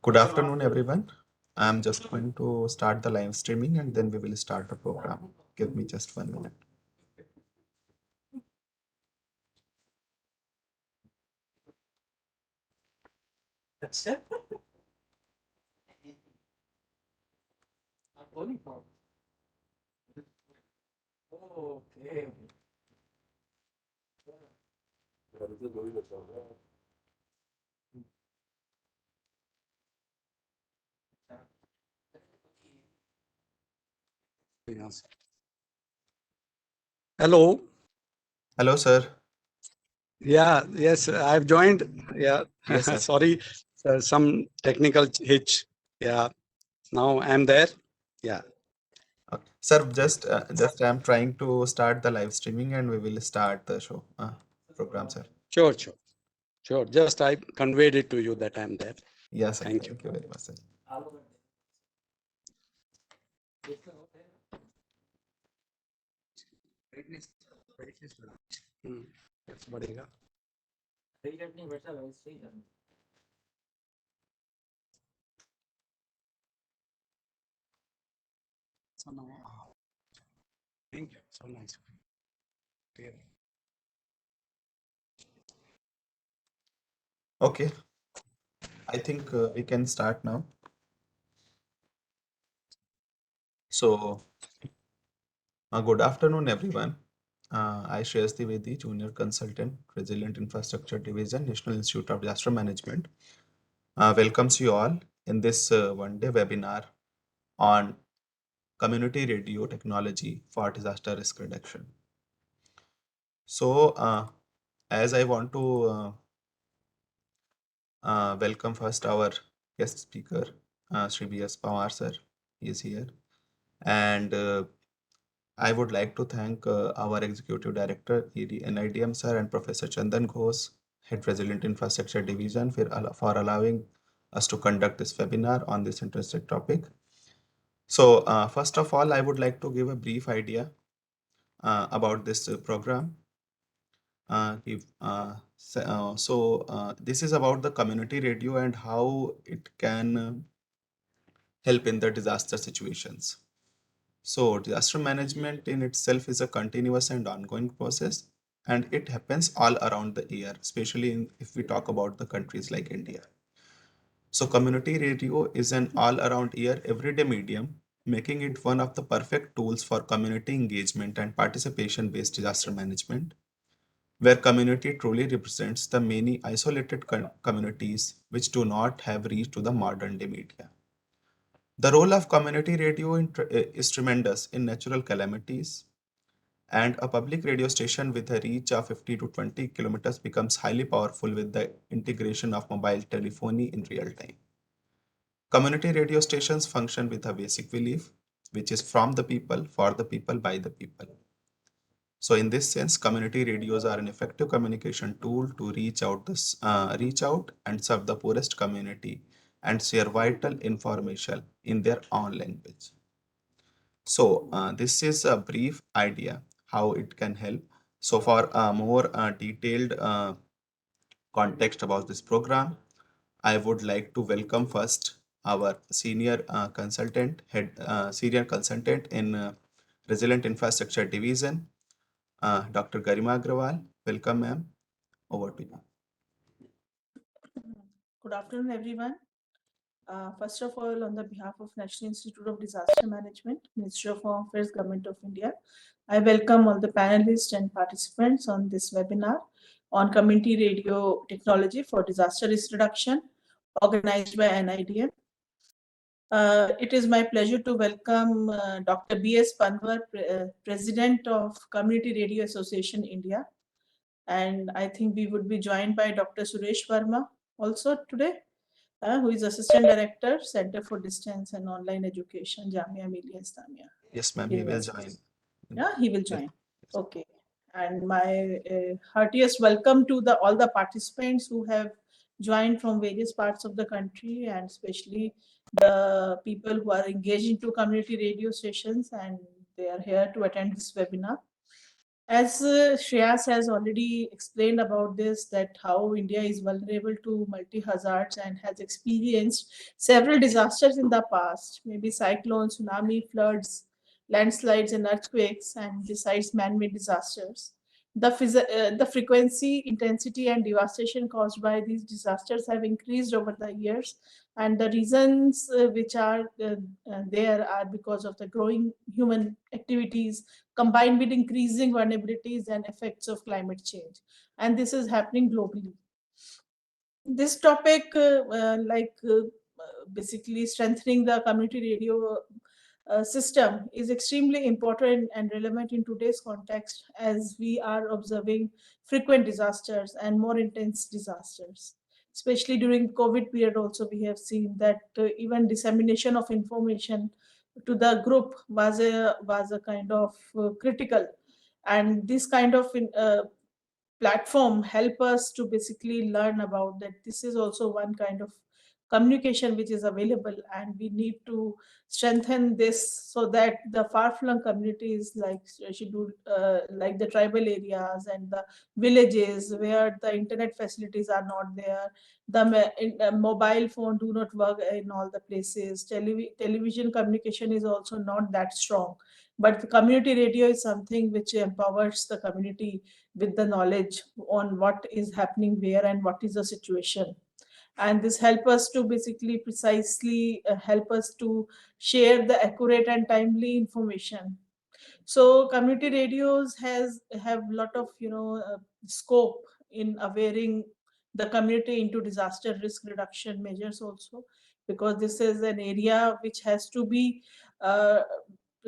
Good afternoon, everyone. I'm just going to start the live streaming and then we will start the program. Give me just 1 minute. That's it. Okay. Yes. Hello. Hello, sir. Yeah. Yes, I've joined. Yeah. Yes, sir. Sorry, some technical hitch. Yeah. Now I'm there. Yeah. Okay. Sir, just I'm trying to start the live streaming and we will start the show program, sir. Sure. Sure. Sure. Just I conveyed it to you that I'm there. Yes, sir. Thank you. Thank you very much, sir. Yes, बढ़ेगा. So now, thank you. So nice. Clear. Okay, I think we can start now. So, good afternoon, everyone. I Shreyas Dwivedi, Junior Consultant, Resilient Infrastructure Division, National Institute of Disaster Management, welcomes you all in this one-day webinar on community radio technology for disaster risk reduction. So, as I want to welcome first our guest speaker, Sri B.S. Pawar sir, he is here. And I would like to thank our Executive Director, NIDM sir, and Professor Chandan Ghosh, Head Resilient Infrastructure Division, for allowing us to conduct this webinar on this interesting topic. So, first of all, I would like to give a brief idea about this program. This is about the community radio and how it can help in the disaster situations. So, disaster management in itself is a continuous and ongoing process, and it happens all around the year, especially if we talk about the countries like India. So, community radio is an all around year, everyday medium, making it one of the perfect tools for community engagement and participation based disaster management, where community truly represents the many isolated communities which do not have reach to the modern day media. The role of community radio is tremendous in natural calamities, and a public radio station with a reach of 50 to 20 kilometers becomes highly powerful with the integration of mobile telephony in real time. Community radio stations function with a basic belief, which is from the people, for the people, by the people. So, in this sense, community radios are an effective communication tool to reach out and serve the poorest community and share vital information in their own language. So, this is a brief idea how it can help. So, for a more detailed context about this program, I would like to welcome first our senior consultant in Resilient Infrastructure Division, Dr. Garima Agrawal. Welcome, ma'am. Over to you. Good afternoon, everyone. First of all, on the behalf of National Institute of Disaster Management, Ministry of Home Affairs, Government of India, I welcome all the panelists and participants on this webinar on community radio technology for disaster risk reduction, organized by NIDM. It is my pleasure to welcome Dr. B.S. Panwar, President of Community Radio Association India. And I think we would be joined by Dr. Suresh Verma also today, who is Assistant Director, Center for Distance and Online Education, Jamia Millia Islamia. Yes, ma'am. He will join. Yeah, he will Yes. join. Okay. And my heartiest welcome to all the participants who have joined from various parts of the country, and especially the people who are engaged into community radio stations and they are here to attend this webinar. As Shreyas has already explained about this, that how India is vulnerable to multi-hazards and has experienced several disasters in the past, maybe cyclones, tsunami, floods, landslides, and earthquakes, and besides man-made disasters. The frequency, intensity, and devastation caused by these disasters have increased over the years, and the reasons which are there are because of the growing human activities combined with increasing vulnerabilities and effects of climate change. And this is happening globally. This topic, basically strengthening the community radio system, is extremely important and relevant in today's context as we are observing frequent disasters and more intense disasters. Especially during COVID period, also we have seen that even dissemination of information to the group was a kind of critical, and this kind of platform help us to basically learn about that this is also one kind of communication which is available, and we need to strengthen this so that the far-flung communities like scheduled like the tribal areas and the villages where the internet facilities are not there, the mobile phone do not work in all the places, television communication is also not that strong, but the community radio is something which empowers the community with the knowledge on what is happening where and what is the situation. And this help us to basically precisely help us to share the accurate and timely information. So community radios have lot of scope in awareing the community into disaster risk reduction measures also, because this is an area which has to be uh,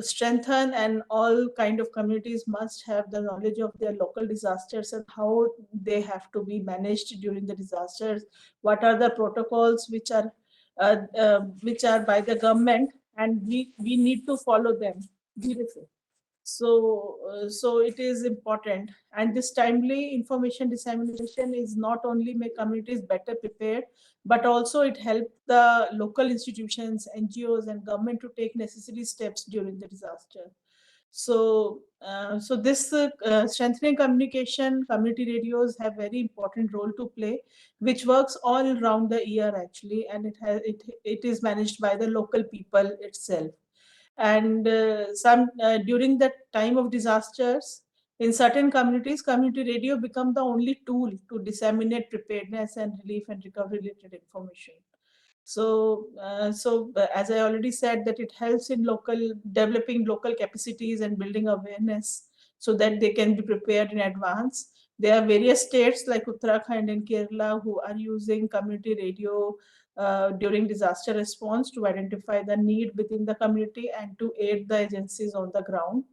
strengthened, and all kind of communities must have the knowledge of their local disasters and how they have to be managed during the disasters, what are the protocols which are by the government, and we need to follow them. Beautiful. So it is important, and this timely information dissemination is not only make communities better prepared, but also it helps the local institutions, NGOs, and government to take necessary steps during the disaster. So this strengthening communication, community radios have very important role to play, which works all around the year actually, and it is managed by the local people itself. And some during the time of disasters in certain communities, community radio become the only tool to disseminate preparedness and relief and recovery related information. So as I already said, that it helps in local developing local capacities and building awareness so that they can be prepared in advance. There are various states like Uttarakhand and Kerala who are using community radio during disaster response to identify the need within the community and to aid the agencies on the ground.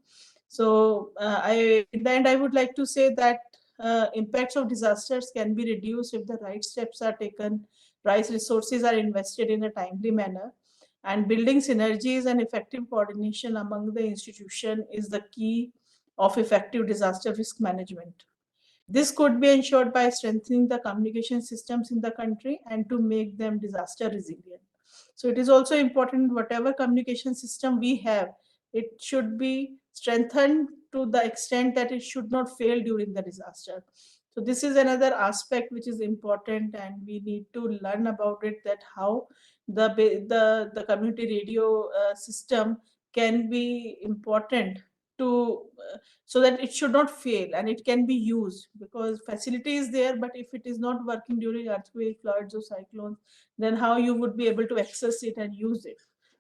So in the end, I would like to say that impacts of disasters can be reduced if the right steps are taken, right resources are invested in a timely manner, and building synergies and effective coordination among the institution is the key of effective disaster risk management. This could be ensured by strengthening the communication systems in the country and to make them disaster resilient. So it is also important whatever communication system we have, it should be strengthened to the extent that it should not fail during the disaster. So this is another aspect which is important, and we need to learn about it, that how the community radio system can be important to so that it should not fail and it can be used, because facility is there, but if it is not working during earthquake, floods, or cyclones, then how you would be able to access it and use it.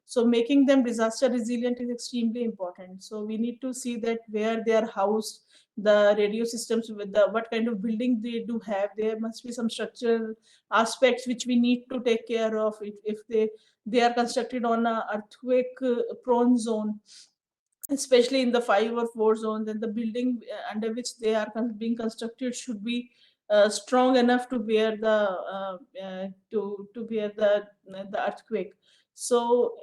So making them disaster resilient is extremely important. So we need to see that where they are housed, the radio systems, with the what kind of building they do have, there must be some structural aspects which we need to take care of. If they are constructed on a earthquake prone zone, especially in the 5 or 4 zones, and the building under which they are being constructed should be strong enough to bear the earthquake. So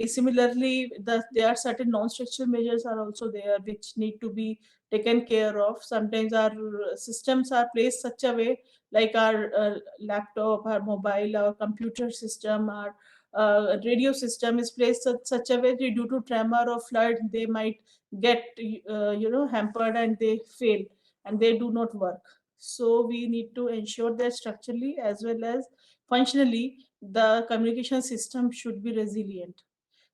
similarly, there are certain non-structural measures are also there which need to be taken care of. Sometimes our systems are placed such a way, like our laptop, our mobile, our computer system, our radio system is placed such a way that due to tremor or flood, they might get hampered and they fail and they do not work. So we need to ensure that structurally as well as functionally the communication system should be resilient.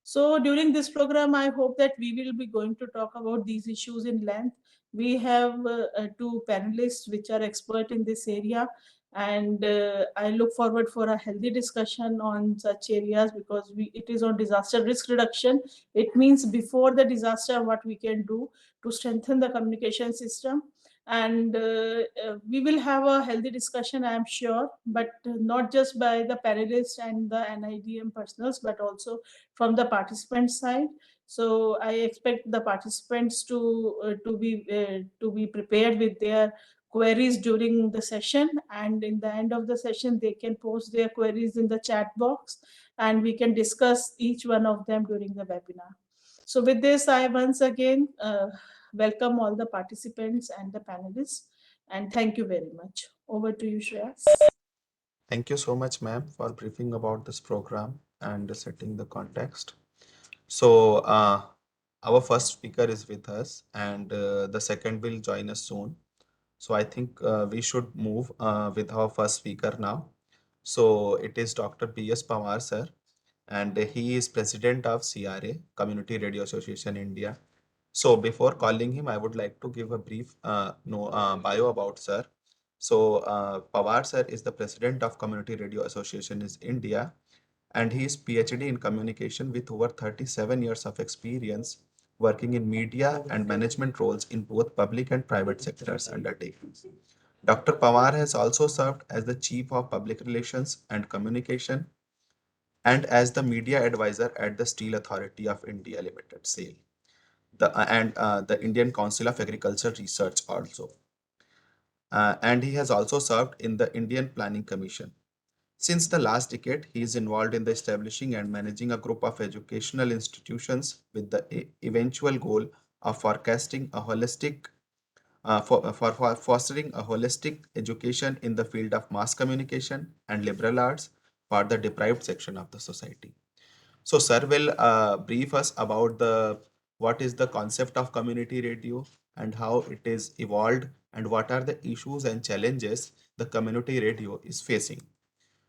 So during this program, I hope that we will be going to talk about these issues in length. We have two panelists which are expert in this area, and I look forward for a healthy discussion on such areas because it is on disaster risk reduction. It means before the disaster, what we can do to strengthen the communication system. And we will have a healthy discussion, I am sure, but not just by the panelists and the NIDM personals, but also from the participant side. So I expect the participants to be prepared with their queries during the session, and in the end of the session they can post their queries in the chat box and we can discuss each one of them during the webinar. So with this, I once again welcome all the participants and the panelists, and thank you very much. Over to you, Shreyas. Thank you so much, ma'am, for briefing about this program and setting the context. So, our first speaker is with us, and the second will join us soon. So, I think we should move with our first speaker now. So, it is Dr. B.S. Pawar, sir, and he is president of CRA, Community Radio Association India. So, before calling him, I would like to give a brief bio about sir. So, Pawar sir is the president of Community Radio Association in India, and he is PhD in communication with over 37 years of experience working in media and management roles in both public and private sectors undertakings. Dr. Pawar has also served as the Chief of Public Relations and Communication and as the media advisor at the Steel Authority of India Limited, SAIL, the Indian Council of Agricultural Research also. And he has also served in the Indian Planning Commission. Since the last decade, he is involved in the establishing and managing a group of educational institutions with the eventual goal of forecasting a holistic for fostering a holistic education in the field of mass communication and liberal arts for the deprived section of the society. So, sir will brief us about the what is the concept of community radio and how it is evolved and what are the issues and challenges the community radio is facing.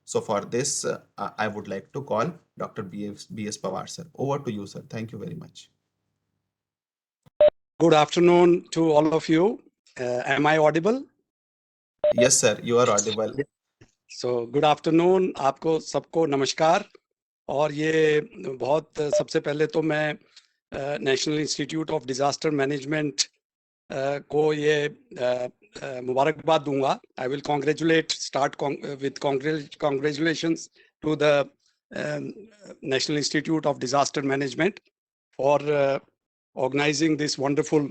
So, for this, I would like to call Dr. B.S. Pawar, sir. Over to you, sir. Thank you very much. Good afternoon to all of you. Am I audible? Yes, sir. You are audible. So good afternoon, आपको सबको नमस्कार. और ये बहुत सबसे पहले तो मैं national institute of disaster management को ये मुबारकबाद दूंगा. I will start with congratulations to the National Institute of Disaster Management for organizing this wonderful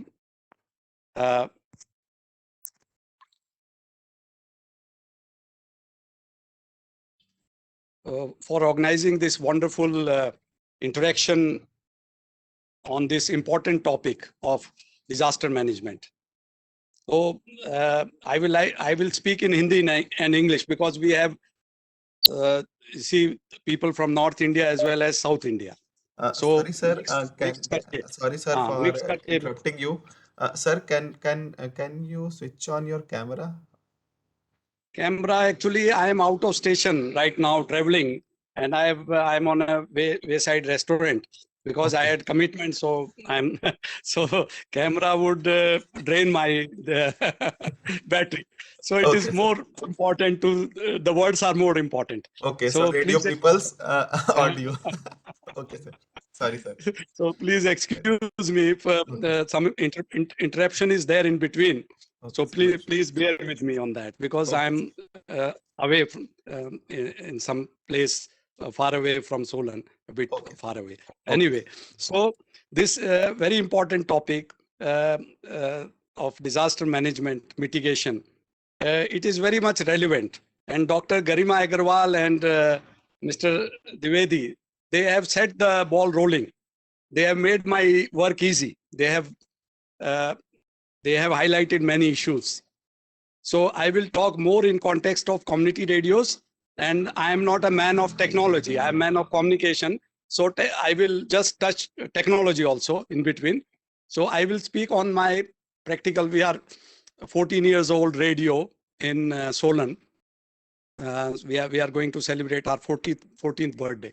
interaction on this important topic of disaster management. So I will speak in Hindi and English because we have see people from North India as well as South India. So sorry, sir. Sorry, sir, for interrupting you. Sir, can you switch on your camera? Camera, actually, I am out of station right now, traveling, and I'm on a wayside restaurant because I had commitment. So so camera would drain my battery. So it is more important to the words are more important. Okay, so radio people's audio. Okay, sir. Sorry, sir. So please excuse me if some interruption is there in between. So please bear with me on that because I'm away from in some place far away from Solan, a bit far away. Anyway, so this very important topic of disaster management mitigation, it is very much relevant. And Dr. Garima Agarwal and Mr. Dwivedi, they have set the ball rolling. They have made my work easy. They have highlighted many issues. So I will talk more in context of community radios, and I am not a man of technology. I am a man of communication. So I will just touch technology also in between. So I will speak on my practical. We are 14 years old radio in Solan. We are going to celebrate our 14th birthday.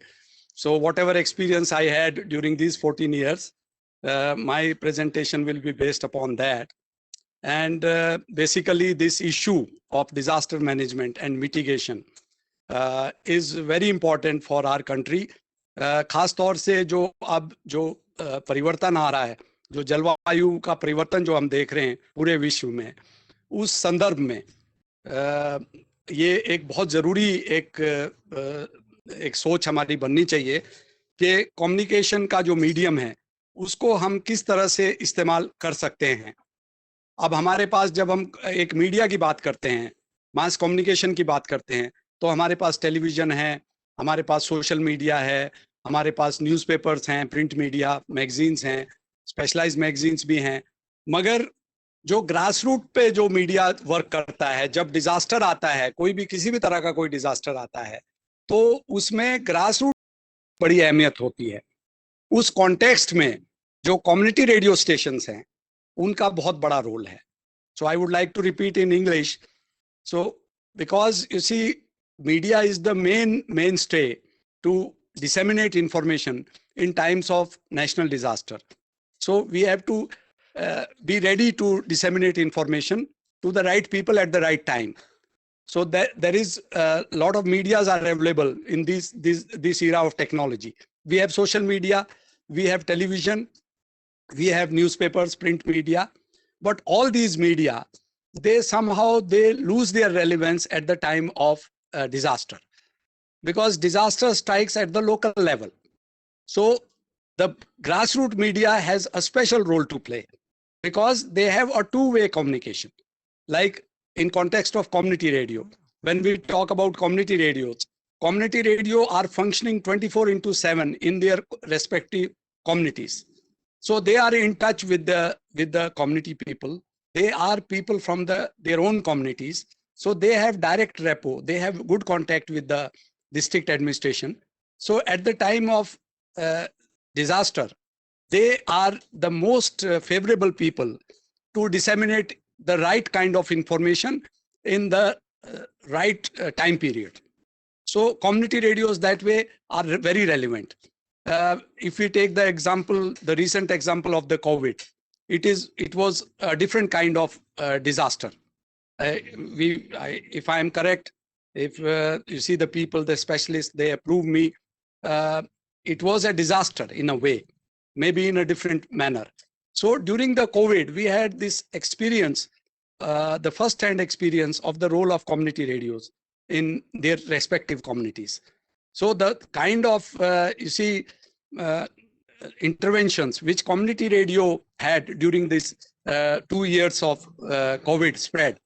So whatever experience I had during these 14 years, my presentation will be based upon that. And basically this issue of disaster management and mitigation is very important for our country. खास तौर से जो अब जो परिवर्तन आ रहा है, जो जलवायु का परिवर्तन जो हम देख रहे हैं पूरे विश्व में, उस संदर्भ में ये एक बहुत जरूरी एक सोच हमारी बननी चाहिए कि कम्युनिकेशन का जो मीडियम है उसको हम किस तरह से इस्तेमाल कर सकते हैं. अब हमारे पास जब हम एक मीडिया की बात करते हैं, मास कम्युनिकेशन की बात करते हैं, तो हमारे पास टेलीविजन है, हमारे पास सोशल मीडिया है, हमारे पास न्यूज़पेपर्स हैं, प्रिंट मीडिया, मैगजीन्स हैं, स्पेशलाइज्ड मैगजीन्स भी हैं. मगर जो ग्रास रूट पे जो मीडिया वर्क करता है, जब डिजास्टर आता है, कोई भी किसी भी तरह का कोई डिजास्टर आता है, तो उसमें ग्रास रूट बड़ी अहमियत होती है. उस कॉन्टेक्स्ट में जो कम्युनिटी रेडियो स्टेशंस हैं उनका बहुत बड़ा रोल है. So I would like to repeat in English. So because you see, media is the mainstay to disseminate information in times of national disaster. So we have to be ready to disseminate information to the right people at the right time. So there is a lot of medias are available in this era of technology. We have social media, we have television, we have newspapers, print media, but all these media, they somehow lose their relevance at the time of disaster, because disaster strikes at the local level. So the grassroots media has a special role to play because they have a two-way communication. Like in context of community radio, when we talk about community radios, community radio are functioning 24/7 in their respective communities. So they are in touch with the community people. They are people from their own communities. So they have direct rapport. They have good contact with the district administration. So at the time of disaster, they are the most favorable people to disseminate the right kind of information in the right time period. So community radios that way are very relevant. If we take the recent example of the COVID, it was a different kind of disaster. If I am correct, if you see the people, the specialists, they approve me, it was a disaster in a way, maybe in a different manner. So during the COVID, we had this experience, the first-hand experience of the role of community radios in their respective communities. So the kind of, interventions which community radio had during this 2 years of COVID spread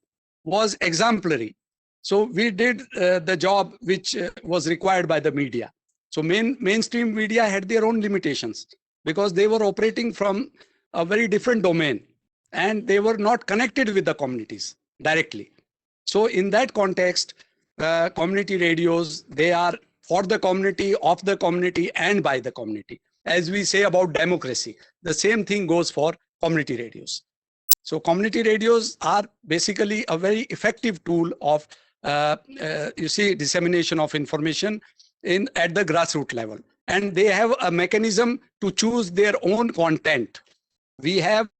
was exemplary. So we did the job which was required by the media. So mainstream media had their own limitations because they were operating from a very different domain and they were not connected with the communities directly. So in that context, community radios, they are for the community, of the community, and by the community. As we say about democracy, the same thing goes for community radios. So community radios are basically a very effective tool of, dissemination of information at the grassroots level. And they have a mechanism to choose their own content. We have,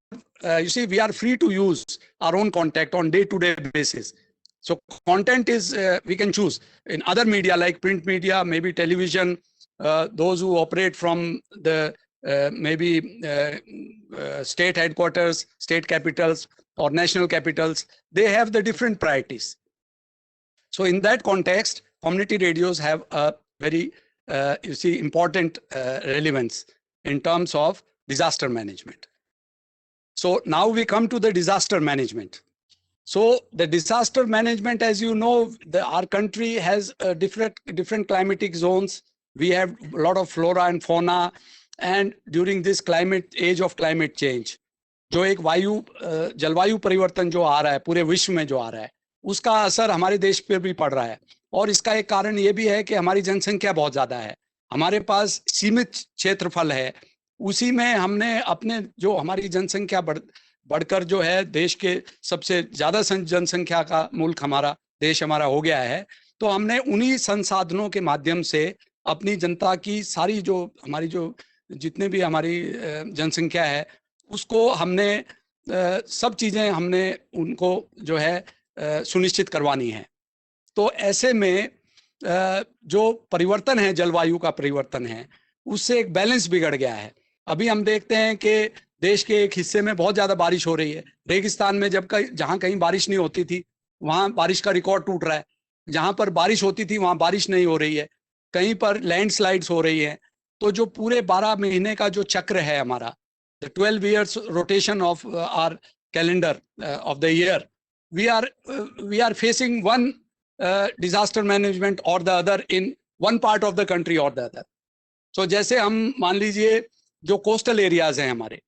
we are free to use our own content on day-to-day basis. So content is, we can choose. In other media like print media, maybe television, those who operate from the state headquarters, state capitals, or national capitals, they have the different priorities. So in that context, community radios have a very, important relevance in terms of disaster management. So now we come to the disaster management. So the disaster management, as you know, our country has different climatic zones. We have a lot of flora and fauna, and during this age of climate change, जो एक जलवायु परिवर्तन जो आ रहा है पूरे विश्व में जो आ रहा है, उसका असर हमारे देश पे भी पड़ रहा है. और इसका एक कारण ये भी है कि हमारी जनसंख्या बहुत ज्यादा है, हमारे पास सीमित क्षेत्रफल है, उसी में हमने अपने जो हमारी जनसंख्या बढ़कर जो है देश के सबसे ज्यादा जनसंख्या का मुल्क हमारा देश हमारा हो गया है, तो हमने उन्हीं संसाधनों के माध्यम से अपनी जनता की सारी जो हमारी जो जितने भी हमारी जनसंख्या है उसको हमने सब चीजें हमने उनको जो है सुनिश्चित करवानी है। तो ऐसे में जो परिवर्तन है, जलवायु का परिवर्तन है, उससे एक बैलेंस बिगड़ गया है। अभी हम देखते हैं कि देश के एक हिस्से में बहुत ज्यादा बारिश हो रही है, रेगिस्तान में जहां कहीं बारिश नहीं होती थी वहां बारिश का रिकॉर्ड टूट रहा है, जहां पर बारिश होती थी वहां बारिश नहीं हो रही है, कहीं पर लैंडस्लाइड्स हो रही है। तो जो पूरे 12 महीने का जो चक्र है हमारा, the 12 years rotation of our calendar of the year, we are facing one disaster management or the other in one part of the country or the other. So जैसे हम मान लीजिए जो कोस्टल एरियाज हैं हमारे,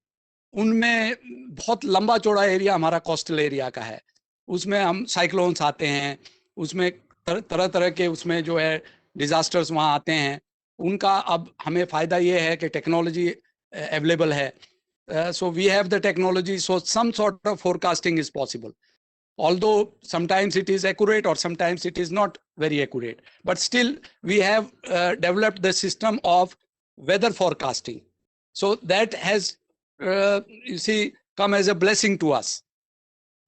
उनमें बहुत लंबा चौड़ा एरिया हमारा कोस्टल एरिया का है, उसमें हम साइक्लोन्स आते हैं, उसमें तरह तरह के उसमें जो है डिजास्टर्स वहाँ आते हैं। उनका अब हमें फ़ायदा ये है कि टेक्नोलॉजी अवेलेबल है, so we have the technology, so some sort of forecasting is possible, although sometimes it is accurate or sometimes it is not very accurate, but still we have developed the system of weather forecasting, so that has you see come as a blessing to us.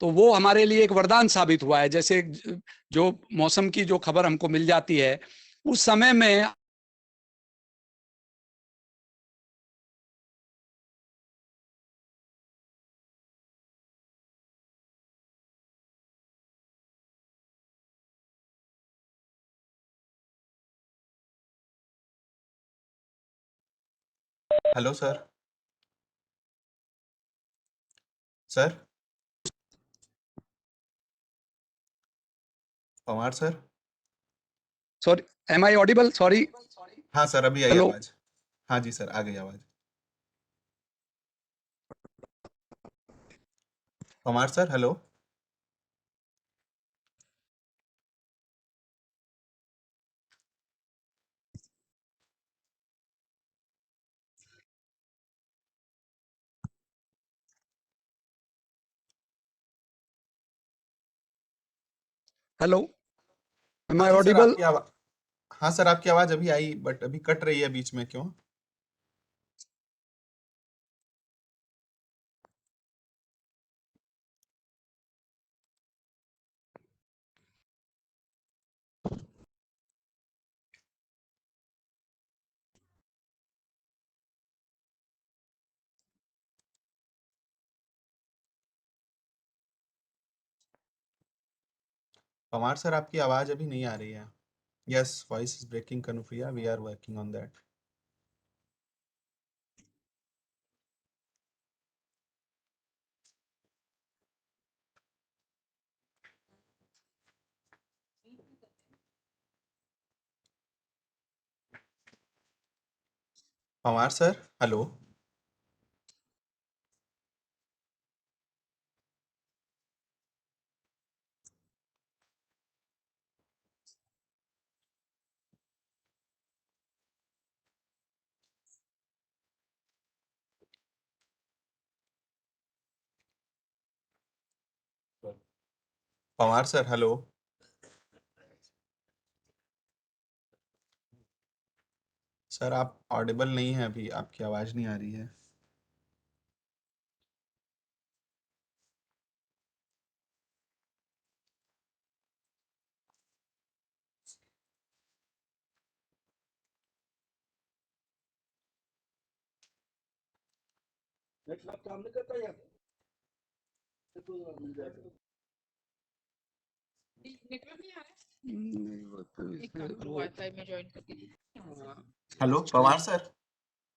तो वो हमारे लिए एक वरदान साबित हुआ है। जैसे जो मौसम की जो खबर हमको मिल जाती है उस समय में hello sir. Sir, Pawar sir. Sorry, am I audible? Sorry. हाँ सर, अभी आई हेलो। आवाज। हाँ जी सर, आ गई आवाज। Pawar sir, hello. Hello, am हाँ आई जी सर, ऑडिबल? आपकी आवाज। हाँ सर, आपकी आवाज अभी आई, बट अभी कट रही है बीच में, क्यों? पवार सर, आपकी आवाज अभी नहीं आ रही है। Yes, voice is breaking Kanupriya, we are working on that. Pawar sir, hello. Pawar sir, hello. Sir, आप ऑडिबल नहीं है अभी, आपकी आवाज नहीं आ रही है। नेटवर्क नहीं आ रहा है, एक काम करो वाईफाई में ज्वाइन करके हेलो पवार सर।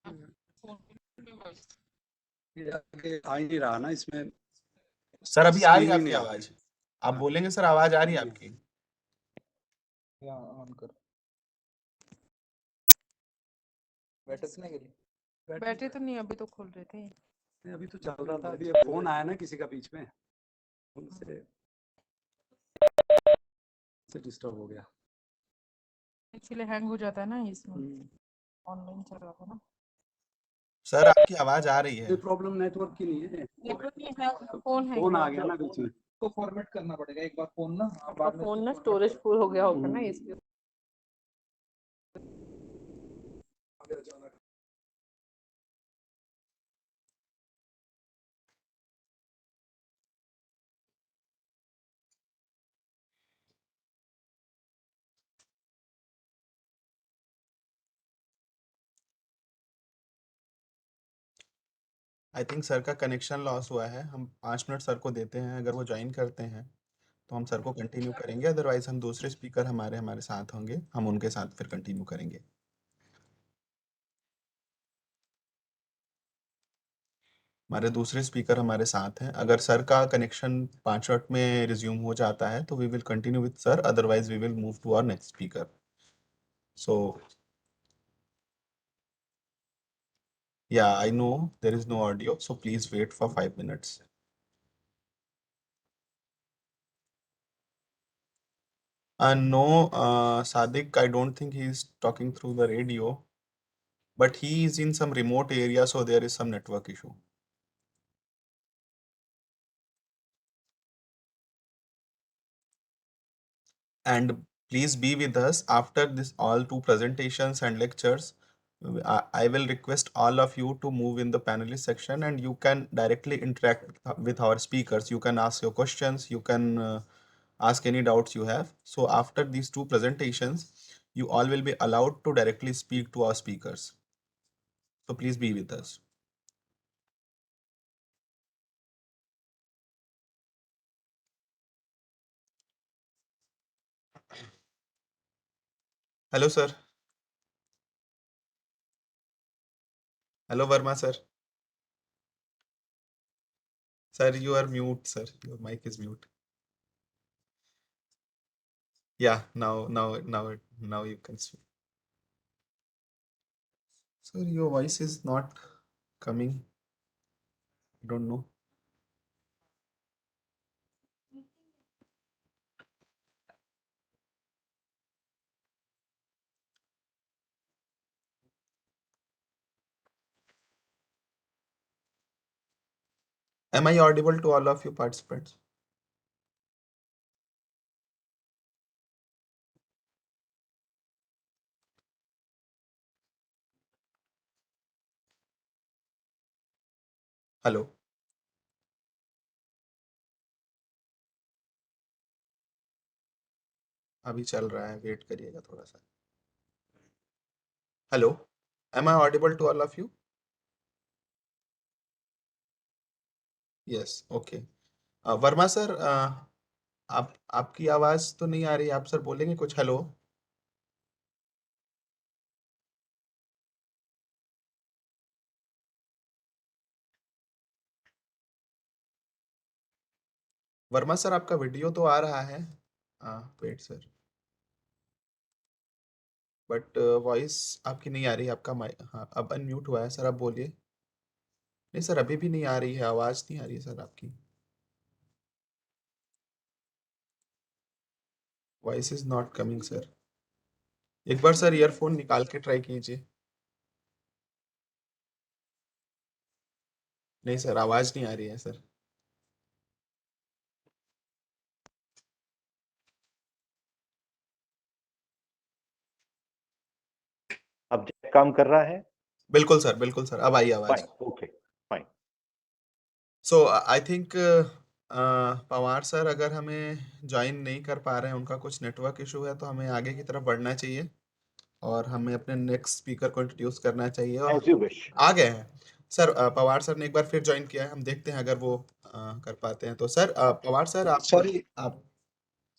फोन में वॉइस आगे आ ही नहीं रहा ना इसमें, सर, अभी आ रही स्क्रीन है ही आपकी नहीं आ आवाज। आप हाँ, बोलेंगे सर, आवाज आ रही है आपकी। ऑन कर बैटरी से नहीं गिरी। बैटरी तो नहीं, अभी तो खोल रहे थे। नहीं, अभी तो चल रहा था, अभी एक फोन आया ना किसी का बीच में, उनसे डिस्टर्ब हो गया। इसलिए हैंग हो जाता है ना इसमें, ऑनलाइन चल रहा था ना। सर आपकी आवाज आ रही ये है। प्रॉब्लम नेटवर्क की नहीं है, फोन है फोन आ गया ना बीच में। तो फॉर्मेट करना पड़ेगा एक बार फोन ना, हाँ, आपका बाद में फोन ना format स्टोरेज फुल हो गया होगा ना इसलिए। आई थिंक सर का कनेक्शन लॉस हुआ है। हम 5 मिनट सर को देते हैं, अगर वो ज्वाइन करते हैं तो हम सर को कंटिन्यू करेंगे, अदरवाइज हम दूसरे स्पीकर हमारे हमारे साथ होंगे, हम उनके साथ फिर कंटिन्यू करेंगे। हमारे दूसरे स्पीकर हमारे साथ हैं। अगर सर का कनेक्शन 5 मिनट में रिज्यूम हो जाता है तो we will continue with sir, otherwise we will move to our next speaker. So yeah, I know there is no audio, so please wait for 5 minutes. No, Sadiq, I don't think he is talking through the radio, but he is in some remote area, so there is some network issue. And please be with us after this all two presentations and lectures. I will request all of you to move in the panelist section, and you can directly interact with our speakers. You can ask your questions, you can ask any doubts you have. So after these two presentations, you all will be allowed to directly speak to our speakers. So please be with us. Hello, sir. Hello, Verma, sir. Sir, you are mute, sir. Your mic is mute. Yeah, now you can speak. Sir, your voice is not coming. I don't know. Am I audible to all of you participants? Hello, अभी चल रहा है, wait करिएगा थोड़ा सा। Hello, am I audible to all of you? Yes, okay. Verma sir, आप आपकी आवाज तो नहीं आ रही, आप सर बोलेंगे कुछ? हेलो। वर्मा सर, आपका वीडियो तो आ रहा है, वेट सर, बट वॉइस आपकी नहीं आ रही। आपका माइक, हाँ, अब अनम्यूट हुआ है सर, आप बोलिए। नहीं सर, अभी भी नहीं आ रही है, आवाज नहीं आ रही है सर आपकी। Voice is not coming sir. एक बार सर ईयरफोन निकाल के ट्राई कीजिए। नहीं सर, आवाज नहीं आ रही है सर। अब काम कर रहा है? बिल्कुल सर, बिल्कुल सर, अब आई आवाज। Fine, okay, fine. So I think Pawar sir अगर हमें ज्वाइन नहीं कर पा रहे हैं, उनका कुछ नेटवर्क इशू है, तो हमें आगे की तरफ बढ़ना चाहिए और हमें अपने नेक्स्ट स्पीकर को इंट्रोड्यूस करना चाहिए। और एज यू विश। आ गए हैं सर, पवार सर ने एक बार फिर ज्वाइन किया है, हम देखते हैं अगर वो कर पाते हैं तो। सर पवार सर, आप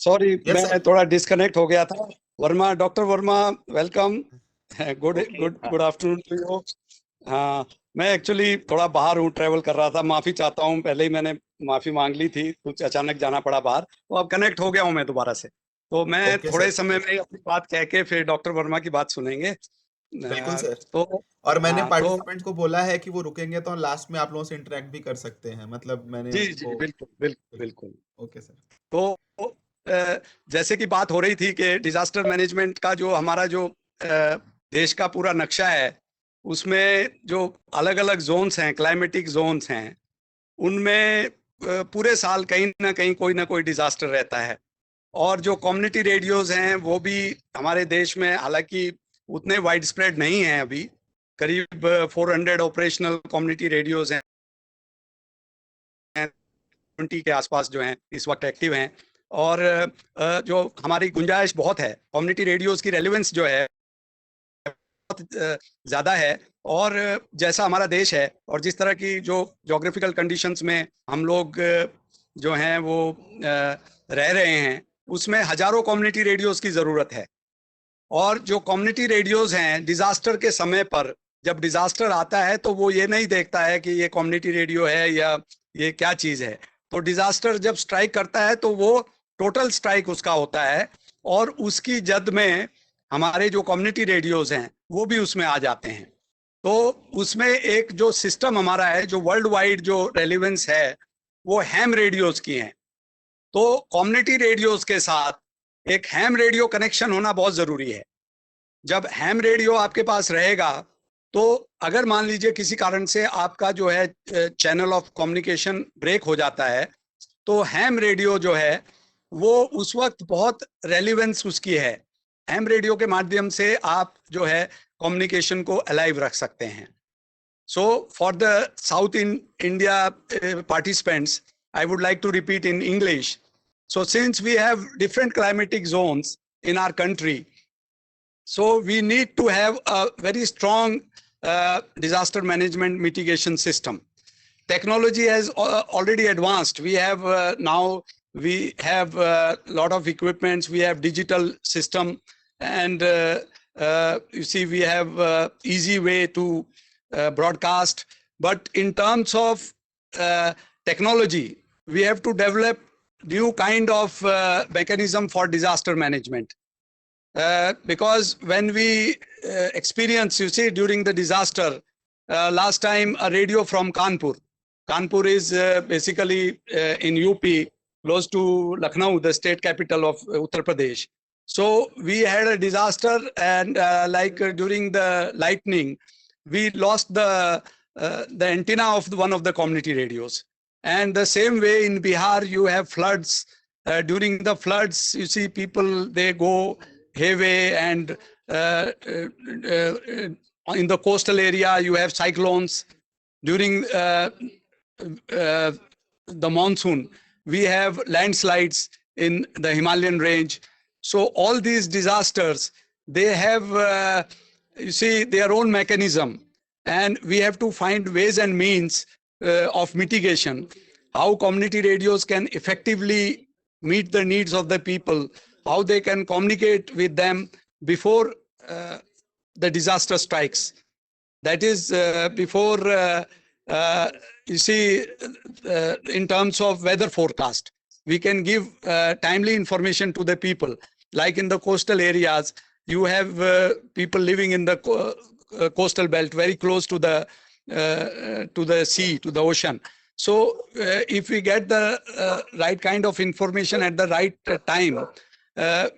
सॉरी, यस मैं सर। थोड़ा डिस्कनेक्ट हो गया था। Verma, doctor Verma, welcome. Good Okay, good हाँ। Good afternoon to you. हाँ, मैं एक्चुअली थोड़ा बाहर हूँ, ट्रेवल कर रहा था, माफी चाहता हूँ। पहले ही मैंने माफी मांग ली थी, कुछ अचानक जाना पड़ा बाहर, तो अब कनेक्ट हो गया हूँ मैं दोबारा से। तो मैं ओके थोड़े सर, समय में अपनी बात कह के फिर डॉक्टर वर्मा की बात सुनेंगे। बिल्कुल सर। तो और मैंने हाँ, तो पार्टिसिपेंट्स को बोला है कि वो रुकेंगे तो लास्ट में आप लोगों से इंटरेक्ट भी कर सकते हैं, मतलब मैंने जी उनको। जी, बिल्कुल बिल्कुल बिल्कुल। Okay sir. तो जैसे कि बात हो रही थी कि डिजास्टर मैनेजमेंट का जो हमारा जो देश का पूरा नक्शा है, उसमें जो अलग अलग जोन्स हैं, क्लाइमेटिक जोन्स हैं, उनमें पूरे साल कहीं ना कोई डिजास्टर रहता है। और जो कम्युनिटी रेडियोज हैं वो भी हमारे देश में हालांकि उतने वाइड स्प्रेड नहीं हैं अभी, करीब 400 ऑपरेशनल कम्युनिटी रेडियोज हैं, 20 के आसपास जो हैं इस वक्त एक्टिव हैं। और जो हमारी गुंजाइश बहुत है, कम्युनिटी रेडियोज की रेलेवेंस जो है बहुत ज़्यादा है। और जैसा हमारा देश है और जिस तरह की जो जोग्राफिकल कंडीशंस में हम लोग जो हैं वो रह रहे हैं, उसमें हजारों कम्युनिटी रेडियोज की ज़रूरत है। और जो कम्युनिटी रेडियोज हैं, डिजास्टर के समय पर जब डिजास्टर आता है तो वो ये नहीं देखता है कि ये कम्युनिटी रेडियो है या ये क्या चीज़ है। तो डिजास्टर जब स्ट्राइक करता है तो वो टोटल स्ट्राइक उसका होता है, और उसकी जद में हमारे जो कम्युनिटी रेडियोज हैं वो भी उसमें आ जाते हैं। तो उसमें एक जो सिस्टम हमारा है, जो वर्ल्ड वाइड जो रेलिवेंस है, वो हैम रेडियोज की है। तो कम्युनिटी रेडियोज के साथ एक हैम रेडियो कनेक्शन होना बहुत जरूरी है। जब हैम रेडियो आपके पास रहेगा तो अगर मान लीजिए किसी कारण से आपका जो है चैनल ऑफ कम्युनिकेशन ब्रेक हो जाता है, तो हैम रेडियो जो है वो उस वक्त बहुत रेलिवेंस उसकी है। हैम रेडियो के माध्यम से आप जो है कम्युनिकेशन को अलाइव रख सकते हैं। So for the South in India participants, I would like to repeat in English. So since we have different climatic zones in our country, so we need to have a very strong disaster management mitigation system. Technology has already advanced. We have we have a lot of equipments. We have digital system, and you see we have easy way to broadcast. But in terms of technology, we have to develop new kind of mechanism for disaster management. Because when we experience, you see, during the disaster, last time a radio from Kanpur is basically in UP, close to Lucknow, the state capital of Uttar Pradesh. So we had a disaster, and during the lightning, we lost the antenna of one of the community radios. And the same way in Bihar, you have floods. During the floods, you see people, they go hayway, and in the coastal area, you have cyclones. During the monsoon, we have landslides in the Himalayan range. So all these disasters, they have, you see, their own mechanism, and we have to find ways and means of mitigation, how community radios can effectively meet the needs of the people, how they can communicate with them before the disaster strikes. That is before, you see, in terms of weather forecast, we can give timely information to the people. Like in the coastal areas, you have people living in the coastal belt, very close to the sea, to the ocean. So if we get the right kind of information at the right time,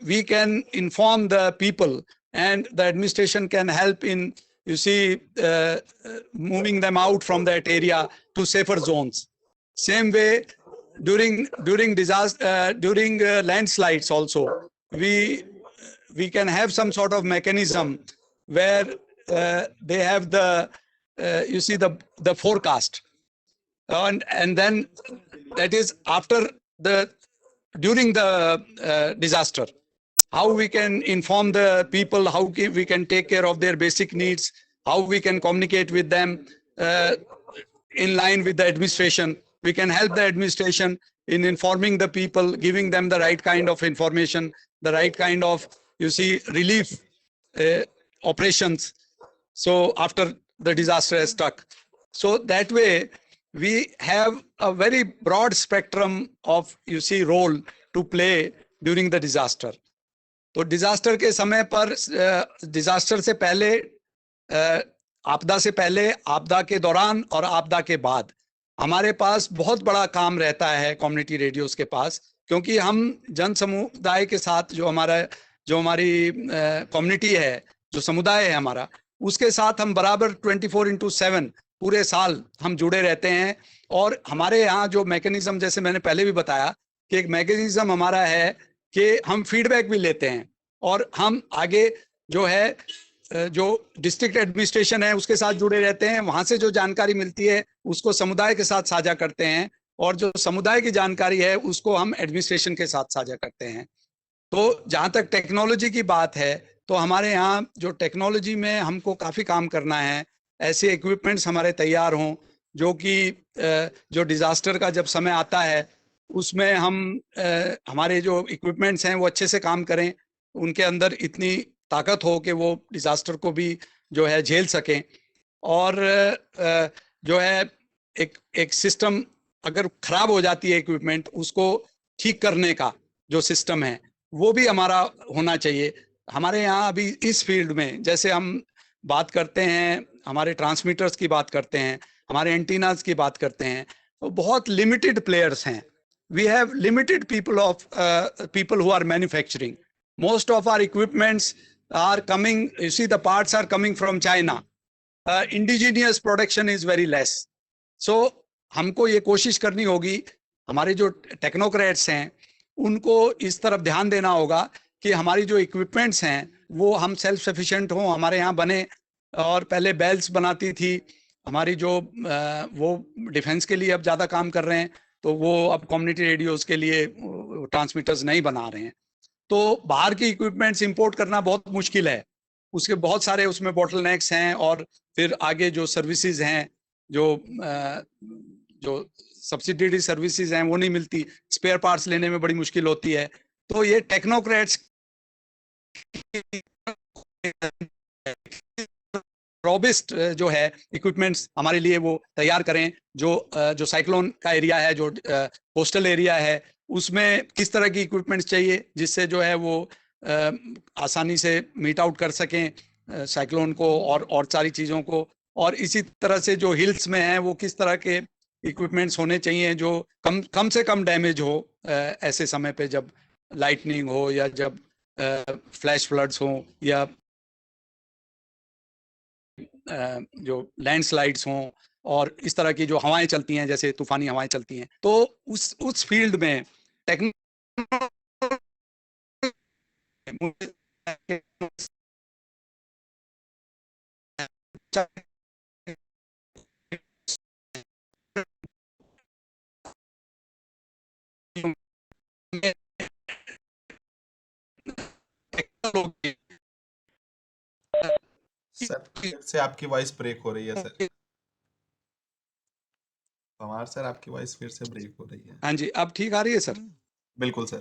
we can inform the people, and the administration can help in, you see, moving them out from that area to safer zones. Same way, during disaster, during landslides also, we can have some sort of mechanism where they have the, you see, the forecast, and then that is after during the disaster, how we can inform the people, how we can take care of their basic needs, how we can communicate with them in line with the administration. We can help the administration in informing the people, giving them the right kind of information, the right kind of, you see, relief operations. So after the disaster has struck. So that way, we have a very broad spectrum of, you see, role to play during the disaster. तो disaster के समय पर, disaster से पहले, आपदा से पहले, आपदा के दौरान और आपदा के बाद हमारे पास बहुत बड़ा काम रहता है कम्युनिटी रेडियोस के पास, क्योंकि हम जन समुदाय के साथ जो हमारी कम्युनिटी है, जो समुदाय है हमारा, उसके साथ हम बराबर 24/7 पूरे साल हम जुड़े रहते हैं। और हमारे यहाँ जो मैकेनिज्म, जैसे मैंने पहले भी बताया कि एक मैकेनिज्म हमारा है कि हम फीडबैक भी लेते हैं और हम आगे जो है जो डिस्ट्रिक्ट एडमिनिस्ट्रेशन है उसके साथ जुड़े रहते हैं। वहां से जो जानकारी मिलती है उसको समुदाय के साथ साझा करते हैं और जो समुदाय की जानकारी है उसको हम एडमिनिस्ट्रेशन के साथ साझा करते हैं। तो जहां तक टेक्नोलॉजी की बात है तो हमारे यहाँ जो टेक्नोलॉजी में हमको काफी काम करना है, ऐसे इक्विपमेंट्स हमारे तैयार हों जो कि जो डिजास्टर का जब समय आता है उसमें हम हमारे जो इक्विपमेंट्स हैं वो अच्छे से काम करें, उनके अंदर इतनी ताकत हो कि वो डिजास्टर को भी जो है झेल सकें। और जो है एक सिस्टम अगर खराब हो जाती है इक्विपमेंट, उसको ठीक करने का जो सिस्टम है वो भी हमारा होना चाहिए। हमारे यहाँ अभी इस फील्ड में जैसे हम बात करते हैं, हमारे ट्रांसमीटर्स की बात करते हैं, हमारे एंटीनास की बात करते हैं, तो बहुत लिमिटेड प्लेयर्स हैं। We have limited people who are manufacturing. Most of our equipments are coming, you see the parts are coming from China. Indigenous production is very less. So हमको ये कोशिश करनी होगी, हमारे जो टेक्नोक्रेट्स हैं उनको इस तरफ ध्यान देना होगा कि हमारी जो इक्विपमेंट्स हैं वो हम सेल्फ सफिशिएंट हों, हमारे यहाँ बने। और पहले बेल्स बनाती थी हमारी जो वो डिफेंस के लिए अब ज़्यादा काम कर रहे हैं, तो वो अब कम्युनिटी रेडियोज के लिए ट्रांसमीटर्स नहीं बना रहे हैं। तो बाहर की इक्विपमेंट्स इंपोर्ट करना बहुत मुश्किल है, उसके बहुत सारे उसमें बॉटलनेक्स हैं। और फिर आगे जो सर्विसेज हैं, जो सब्सिडी सर्विसेज हैं वो नहीं मिलती, स्पेयर पार्ट्स लेने में बड़ी मुश्किल होती है। तो ये टेक्नोक्रेट्स रॉबिस्ट जो है इक्विपमेंट्स हमारे लिए वो तैयार करें। जो साइक्लोन का एरिया है, जो कोस्टल एरिया है, उसमें किस तरह की इक्विपमेंट्स चाहिए जिससे जो है वो आसानी से मीट आउट कर सकें साइक्लोन को और सारी चीज़ों को। और इसी तरह से जो हिल्स में हैं वो किस तरह के इक्विपमेंट्स होने चाहिए जो कम से कम डैमेज हो ऐसे समय पे, जब लाइटनिंग हो या जब फ्लैश फ्लड्स हो या जो लैंडस्लाइड्स हों और इस तरह की जो हवाएं चलती हैं, जैसे तूफानी हवाएं चलती हैं। तो उस फील्ड में सर फिर से आपकी वॉइस ब्रेक हो रही है सर। पवार सर आपकी वॉइस फिर से ब्रेक हो रही है। हाँ जी, अब ठीक आ रही है सर? बिल्कुल सर।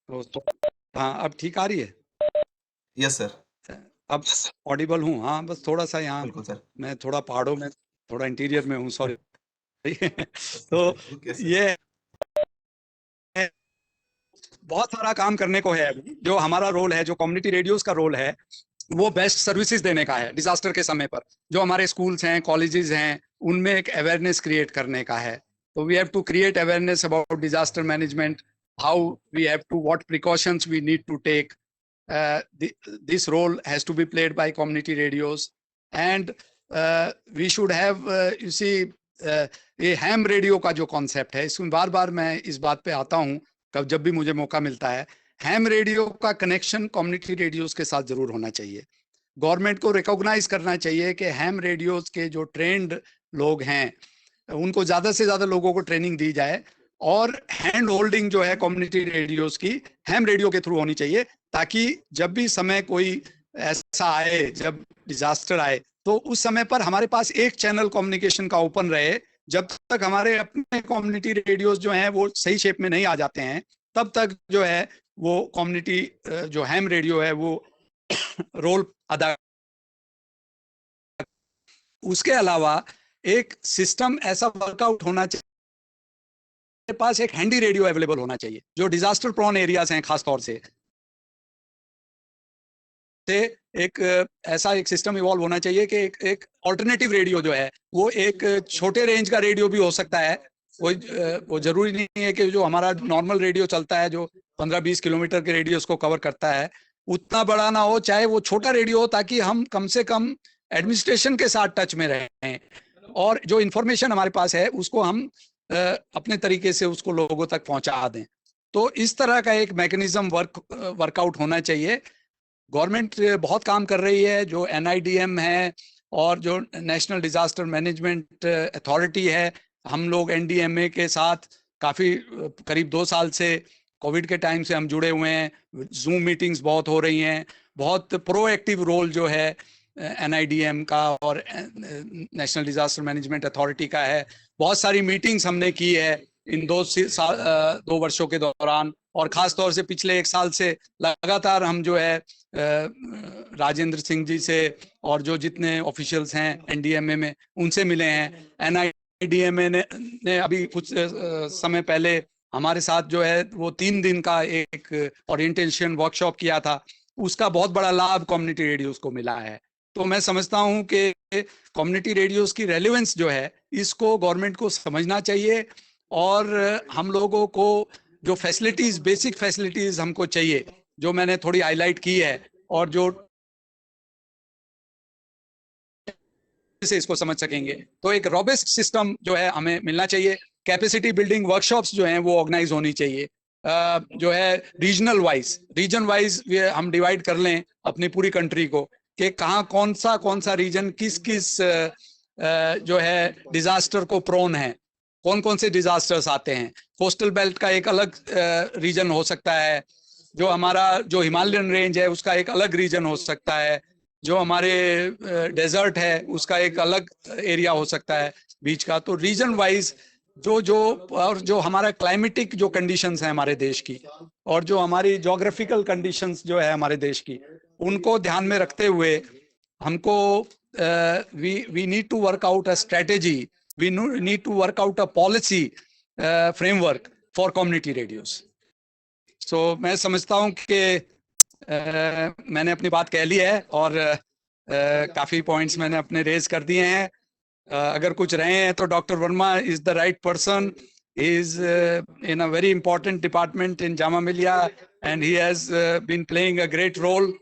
तो हाँ, अब ठीक आ रही है? Yes sir. अब ऑडिबल हूँ? हाँ, बस थोड़ा सा यहाँ बिल्कुल सर। मैं थोड़ा पहाड़ों में, थोड़ा इंटीरियर में हूँ, सॉरी। तो ओके सर। ये बहुत सारा काम करने को है अभी। जो हमारा रोल है, जो कम्युनिटी रेडियोस का रोल है, वो बेस्ट सर्विसेज देने का है डिजास्टर के समय पर। जो हमारे स्कूल्स हैं, कॉलेजेस हैं, उनमें एक अवेयरनेस क्रिएट करने का है। तो we have to create awareness about disaster management, how we have to, what precautions we need to take. this role has to be played by community radios, and we should have you see ये ham radio का जो concept है, इसमें बार बार मैं इस बात पे आता हूँ कब जब भी मुझे मौका मिलता है। हैम रेडियो का कनेक्शन कम्युनिटी रेडियोस के साथ जरूर होना चाहिए। गवर्नमेंट को रिकॉग्नाइज करना चाहिए कि हैम रेडियोस के जो ट्रेंड लोग हैं उनको ज्यादा से ज्यादा लोगों को ट्रेनिंग दी जाए, और हैंड होल्डिंग जो है कम्युनिटी रेडियोस की हैम रेडियो के थ्रू होनी चाहिए, ताकि जब भी समय कोई ऐसा आए, जब डिजास्टर आए, तो उस समय पर हमारे पास एक चैनल कम्युनिकेशन का ओपन रहे। जब तक हमारे अपने कम्युनिटी रेडियोस जो हैं वो सही शेप में नहीं आ जाते हैं, तब तक जो है वो कम्युनिटी जो हैम रेडियो है वो रोल अदा। उसके अलावा एक सिस्टम ऐसा वर्कआउट होना चाहिए, मेरे पास एक हैंडी रेडियो अवेलेबल होना चाहिए। जो डिजास्टर प्रोन एरियाज हैं खास तौर से एक ऐसा एक सिस्टम इवॉल्व होना चाहिए कि एक ऑल्टरनेटिव रेडियो जो है वो एक छोटे रेंज का रेडियो भी हो सकता है। वो जरूरी नहीं है कि जो हमारा नॉर्मल रेडियो चलता है जो 15-20 किलोमीटर के रेडियस को कवर करता है, उतना बड़ा ना हो, चाहे वो छोटा रेडियो हो, ताकि हम कम से कम एडमिनिस्ट्रेशन के साथ टच में रहें और जो इंफॉर्मेशन हमारे पास है उसको हम अपने तरीके से उसको लोगों तक पहुंचा दें। तो इस तरह का एक मैकेनिज्म वर्कआउट होना चाहिए। गवर्नमेंट बहुत काम कर रही है, जो NIDM है और जो नेशनल डिजास्टर मैनेजमेंट अथॉरिटी है, हम लोग NDMA के साथ काफी करीब 2 साल से कोविड के टाइम से हम जुड़े हुए हैं। जूम मीटिंग्स बहुत हो रही हैं, बहुत प्रोएक्टिव रोल जो है NIDM का और नेशनल डिजास्टर मैनेजमेंट अथॉरिटी का है। बहुत सारी मीटिंग्स हमने की है इन 2 वर्षों के दौरान, और खास तौर से पिछले 1 साल से लगातार हम जो है राजेंद्र सिंह जी से और जो जितने ऑफिशियल्स हैं NDMA में उनसे मिले हैं। NIDMA ने अभी कुछ समय पहले हमारे साथ जो है वो 3 दिन का एक ओरिएंटेशन वर्कशॉप किया था, उसका बहुत बड़ा लाभ कम्युनिटी रेडियोस को मिला है। तो मैं समझता हूं कि कम्युनिटी रेडियोस की रेलेवेंस जो है इसको गवर्नमेंट को समझना चाहिए, और हम लोगों को जो फैसिलिटीज, बेसिक फैसिलिटीज हमको चाहिए, जो मैंने थोड़ी हाईलाइट की है, और जो से इसको समझ सकेंगे, तो एक रॉबस्ट सिस्टम जो है हमें मिलना चाहिए। कैपेसिटी बिल्डिंग वर्कशॉप्स जो हैं वो ऑर्गेनाइज होनी चाहिए। जो है रीजन वाइज हम डिवाइड कर लें अपनी पूरी कंट्री को, कि कहाँ कौन सा रीजन किस जो है डिजास्टर को प्रोन है, कौन से डिजास्टर्स आते हैं। कोस्टल बेल्ट का एक अलग रीजन हो सकता है, जो हमारा जो हिमालयन रेंज है उसका एक अलग रीजन हो सकता है, जो हमारे डेजर्ट है उसका एक अलग एरिया हो सकता है बीच का। तो रीजन वाइज जो हमारा क्लाइमेटिक जो कंडीशंस हैं हमारे देश की, और जो हमारी जोग्राफिकल कंडीशंस जो है हमारे देश की, उनको ध्यान में रखते हुए हमको we need to work out a strategy, we need to work out a policy framework for community radios. So मैं समझता हूं कि मैंने अपनी बात कह ली है, और काफी पॉइंट्स मैंने अपने रेज कर दिए हैं। अगर कुछ रहे हैं तो doctor Verma is the right person, is in a very important department in Jamia Millia, and he has been playing a great role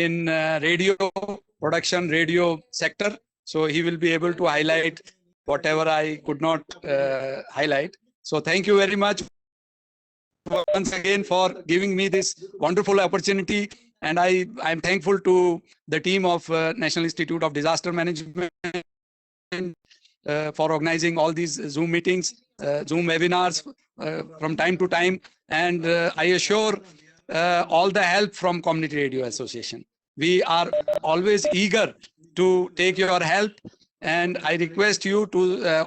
in radio production, radio sector. So he will be able to highlight whatever I could not highlight. So thank you very much once again for giving me this wonderful opportunity. And I'm thankful to the team of National Institute of Disaster Management for organizing all these Zoom meetings, Zoom webinars from time to time. And I assure all the help from Community Radio Association. We are always eager to take your help, and I request you to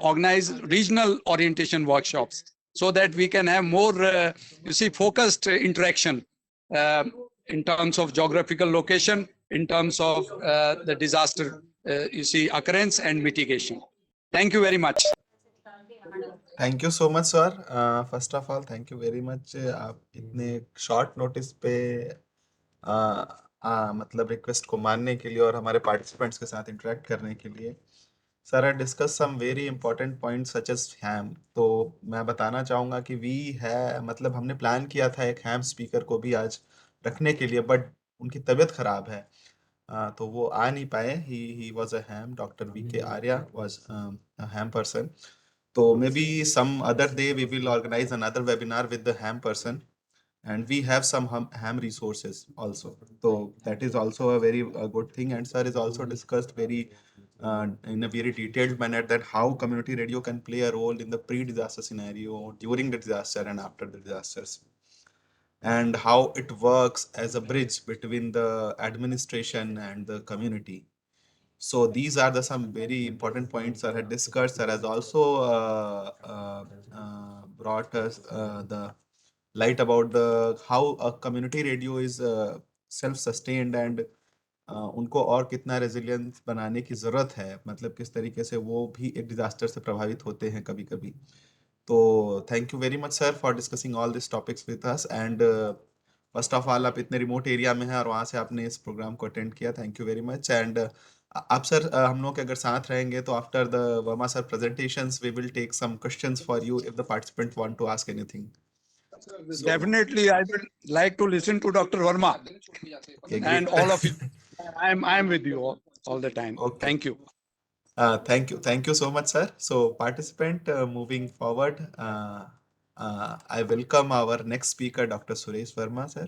organize regional orientation workshops so that we can have more, focused interaction in terms of geographical location, in terms of the disaster, occurrence and mitigation. Thank you very much. Thank you so much sir. First of all thank you very much, आप इतने short notice पे मतलब request को मानने के लिए और हमारे पार्टिसिपेंट्स के साथ इंटरेक्ट करने के लिए। Sir I discuss some very important points such as ham. तो मैं बताना चाहूँगा कि मतलब हमने प्लान किया था एक हैम स्पीकर को भी आज रखने के लिए, बट उनकी तबीयत खराब है, तो वो आ नहीं पाए। He was a ham, doctor VK Arya was a ham person. So maybe some other day we will organize another webinar with the ham person, and we have some ham resources also. So that is also a very good thing. And sir is also discussed in a very detailed manner that how community radio can play a role in the pre-disaster scenario, during the disaster, and after the disasters, and how it works as a bridge between the administration and the community. So these are some very important points sir had discussed. Sir has also brought us the light about how a community radio is self-sustained, and उनको और कितना resilience बनाने की ज़रूरत है, मतलब किस तरीके से वो भी एक डिजास्टर से प्रभावित होते हैं कभी कभी। तो thank you very much sir for discussing all this topics with us. And first of all आप इतने रिमोट एरिया में हैं और वहाँ से आपने इस प्रोग्राम को अटेंड किया, thank you very much. And आप सर हम लोग अगर साथ रहेंगे तो after the Verma sir presentations we will take some questions for you if the participant want to ask anything. Definitely, I would like to listen to Dr. Verma Okay, and great. all of you. I'm with you all the time. Okay. Thank you. Thank you so much, sir. So, participant, moving forward, I welcome our next speaker, Dr. Suresh Verma, sir.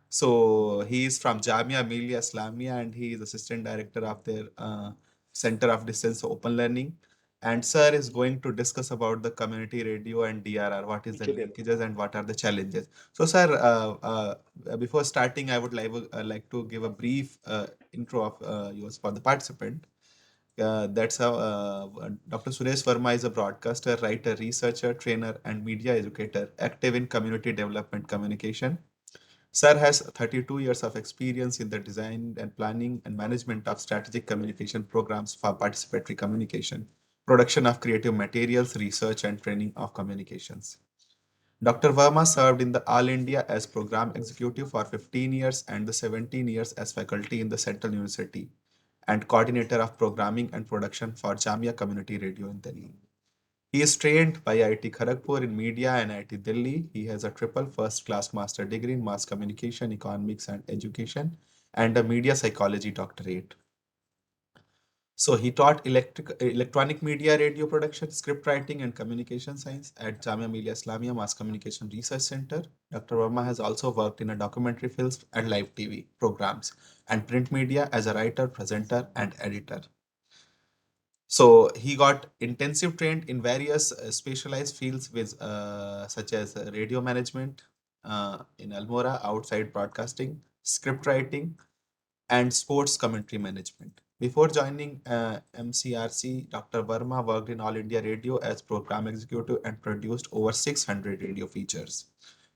So, he is from Jamia Millia Islamia and he is assistant director of their Center of Distance Open Learning. And sir is going to discuss about the community radio and DRR. What is the linkages and what are the challenges? So, sir, before starting, I would like to give a brief intro of yours for the participant. That's how Dr. Suresh Verma is a broadcaster, writer, researcher, trainer, and media educator active in community development communication. Sir has 32 years of experience in the design and planning and management of strategic communication programs for participatory communication, production of creative materials, research, and training of communications. Dr. Verma served in the All India as program executive for 15 years and the 17 years as faculty in the Central University and coordinator of programming and production for Jamia Community Radio in Delhi. He is trained by IIT Kharagpur in media and IIT Delhi. He has a triple first class master degree in mass communication, economics, and education, and a media psychology doctorate. So he taught electronic media radio production, script writing, and communication science at Jamia Millia Islamia Mass Communication Research Center. Dr. Verma has also worked in a documentary films and live TV programs and print media as a writer, presenter, and editor. So he got intensive trained in various specialized fields with such as radio management in Almora, outside broadcasting, script writing, and sports commentary management. Before joining MCRC, Dr. Verma worked in All India Radio as program executive and produced over 600 radio features,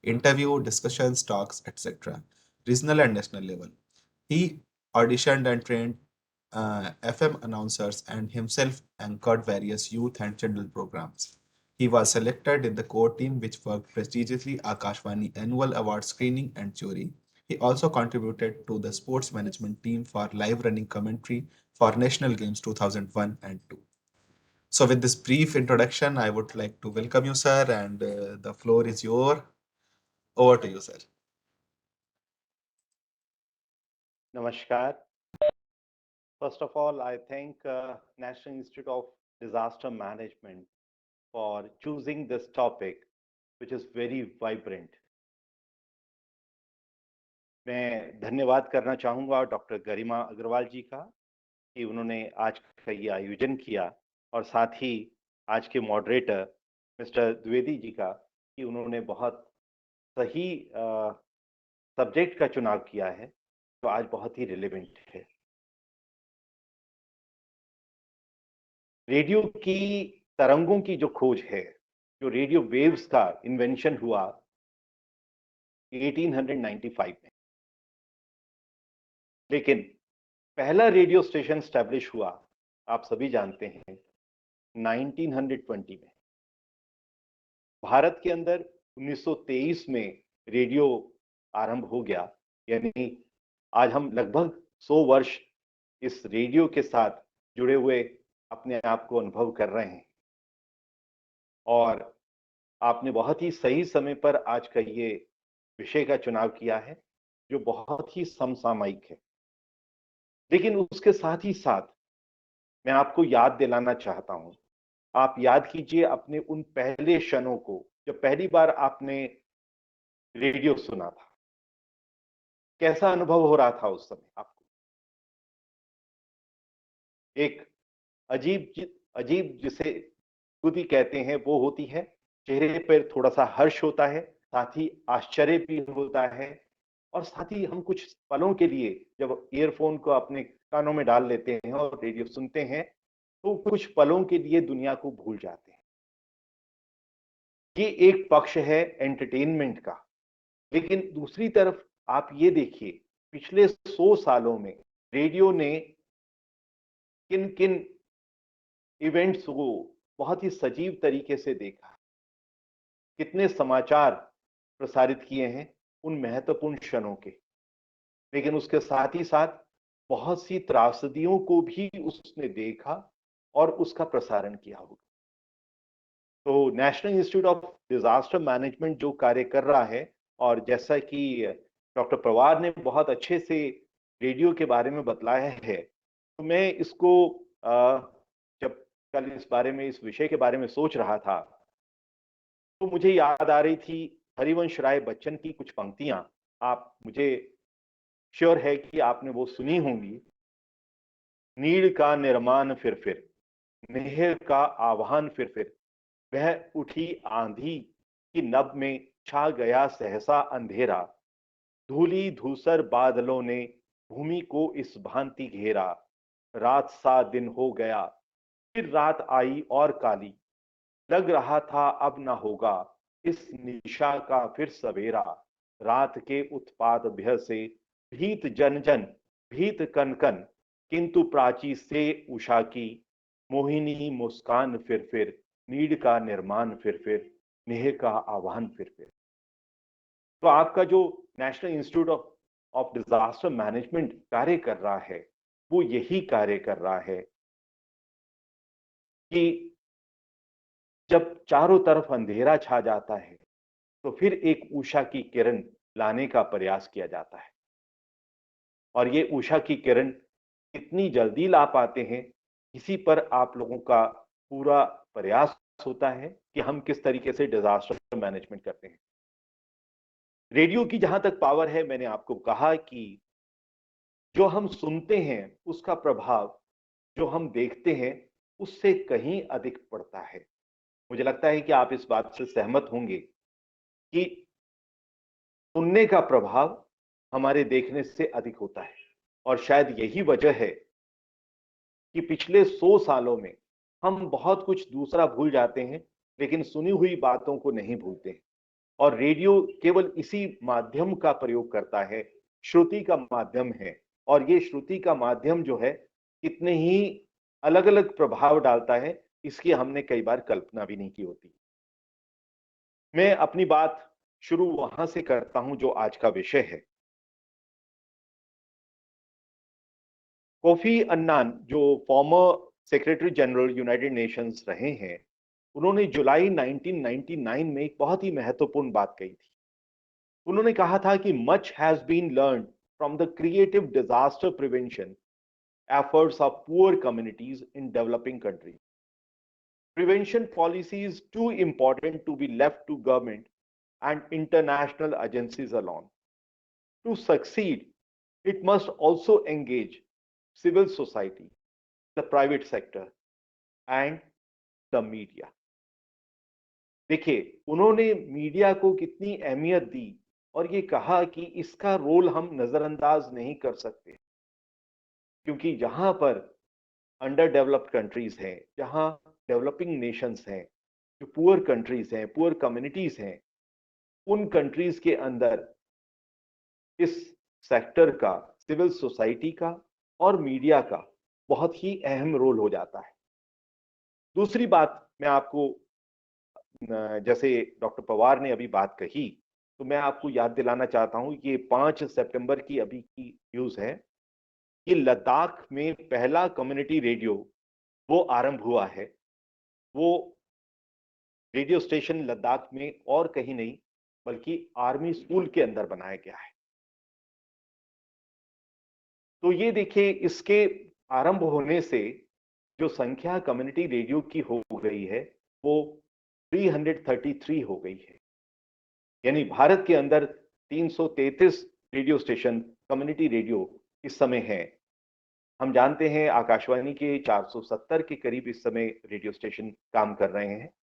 interview, discussions, talks, etc., regional and national level. He auditioned and trained FM announcers and himself anchored various youth and children programs. He was selected in the core team which worked prestigiously Akashvani annual award screening and jury. He also contributed to the sports management team for live running commentary for National Games 2001 and 2. So with this brief introduction, I would like to welcome you, sir, and the floor is yours. Over to you, sir. Namaskar. First of all, I thank National Institute of Disaster Management for choosing this topic, which is very vibrant. मैं धन्यवाद करना चाहूँगा doctor गरिमा अग्रवाल जी का कि उन्होंने आज का ये आयोजन किया और साथ ही आज के मॉडरेटर मिस्टर द्विवेदी जी का कि उन्होंने बहुत सही सब्जेक्ट का चुनाव किया है जो आज बहुत ही रिलेवेंट है। रेडियो की तरंगों की जो खोज है, जो रेडियो वेव्स का इन्वेंशन हुआ 1895 में, लेकिन पहला रेडियो स्टेशन स्टैब्लिश हुआ आप सभी जानते हैं 1920 में। भारत के अंदर 1923 में रेडियो आरंभ हो गया, यानी आज हम लगभग 100 वर्ष इस रेडियो के साथ जुड़े हुए अपने आप को अनुभव कर रहे हैं। और आपने बहुत ही सही समय पर आज का ये विषय का चुनाव किया है जो बहुत ही समसामयिक है। लेकिन उसके साथ ही साथ मैं आपको याद दिलाना चाहता हूं, आप याद कीजिए अपने उन पहले क्षणों को जब पहली बार आपने रेडियो सुना था। कैसा अनुभव हो रहा था उस समय आपको? एक अजीब जिसे खुद ही कहते हैं वो होती है, चेहरे पर थोड़ा सा हर्ष होता है, साथ ही आश्चर्य भी होता है और साथ ही हम कुछ पलों के लिए जब ईयरफोन को अपने कानों में डाल लेते हैं और रेडियो सुनते हैं तो कुछ पलों के लिए दुनिया को भूल जाते हैं। ये एक पक्ष है एंटरटेनमेंट का, लेकिन दूसरी तरफ आप ये देखिए पिछले 100 सालों में रेडियो ने किन किन इवेंट्स को बहुत ही सजीव तरीके से देखा, कितने समाचार प्रसारित किए हैं उन महत्वपूर्ण क्षणों के, लेकिन उसके साथ ही साथ बहुत सी त्रासदियों को भी उसने देखा और उसका प्रसारण किया होगा। तो national institute of disaster management जो कार्य कर रहा है, और जैसा कि डॉक्टर पवार ने बहुत अच्छे से रेडियो के बारे में बतलाया है, तो मैं इसको जब कल इस विषय के बारे में सोच रहा था, तो मुझे याद आ रही थी हरिवंश राय बच्चन की कुछ पंक्तियां। आप, मुझे श्योर है कि आपने वो सुनी होंगी। नीड़ का निर्माण फिर, नेह का आह्वान फिर, वह उठी आंधी की नभ में छा गया सहसा अंधेरा, धूली धूसर बादलों ने भूमि को इस भांति घेरा, रात सा दिन हो गया, फिर रात आई और काली, लग रहा था अब न होगा इस निशा का फिर सवेरा, रात के उत्पात भय से भीत जन जन, भीत कन कन, किंतु प्राची से उषा की मोहिनी मुस्कान फिर, नीड का निर्माण फिर, नेह का आह्वान फिर। तो आपका जो national institute of disaster management कार्य कर रहा है, वो यही कार्य कर रहा है कि जब चारों तरफ अंधेरा छा जाता है, तो फिर एक उषा की किरण लाने का प्रयास किया जाता है। और ये उषा की किरण कितनी जल्दी ला पाते हैं, इसी पर आप लोगों का पूरा प्रयास होता है कि हम किस तरीके से डिजास्टर मैनेजमेंट करते हैं। रेडियो की जहां तक पावर है, मैंने आपको कहा कि जो हम सुनते हैं उसका प्रभाव जो हम देखते हैं उससे कहीं अधिक पड़ता है। मुझे लगता है कि आप इस बात से सहमत होंगे कि सुनने का प्रभाव हमारे देखने से अधिक होता है। और शायद यही वजह है कि पिछले 100 सालों में हम बहुत कुछ दूसरा भूल जाते हैं, लेकिन सुनी हुई बातों को नहीं भूलते हैं। और रेडियो केवल इसी माध्यम का प्रयोग करता है, श्रुति का माध्यम है। और ये श्रुति का माध्यम जो है, कितने ही अलग अलग प्रभाव डालता है, इसकी हमने कई बार कल्पना भी नहीं की होती। मैं अपनी बात शुरू वहां से करता हूं जो आज का विषय है। कोफी अन्नान, जो former secretary general United Nations रहे हैं, उन्होंने जुलाई 1999 में एक बहुत ही महत्वपूर्ण बात कही थी। उन्होंने कहा था कि much has been learned from the creative disaster prevention efforts of poor communities in developing countries. Prevention policy is too important to be left to government and international agencies alone. To succeed, it must also engage civil society, the private sector, and the media. देखिए, उन्होंने media को कितनी अहमियत दी और ये कहा कि इसका रोल हम नजरअंदाज नहीं कर सकते, क्योंकि जहां पर अंडर डेवलप्ड कंट्रीज हैं, जहां डेवलपिंग नेशंस हैं, जो पुअर कंट्रीज हैं, पुअर कम्युनिटीज हैं, उन कंट्रीज के अंदर इस सेक्टर का, सिविल सोसाइटी का और मीडिया का बहुत ही अहम रोल हो जाता है। दूसरी बात मैं आपको, जैसे डॉक्टर पवार ने अभी बात कही, तो मैं आपको याद दिलाना चाहता हूं, ये 5 सितंबर की अभी की न्यूज है कि लद्दाख में पहला कम्युनिटी रेडियो वो आरंभ हुआ है। वो रेडियो स्टेशन लद्दाख में और कहीं नहीं बल्कि आर्मी स्कूल के अंदर बनाया गया है। तो ये देखिए, इसके आरंभ होने से जो संख्या कम्युनिटी रेडियो की हो गई है वो 333 हो गई है। यानी भारत के अंदर 333 रेडियो स्टेशन कम्युनिटी रेडियो इस समय है। हम जानते हैं आकाशवाणी के 470 के करीब इस समय रेडियो स्टेशन काम कर रहे हैं।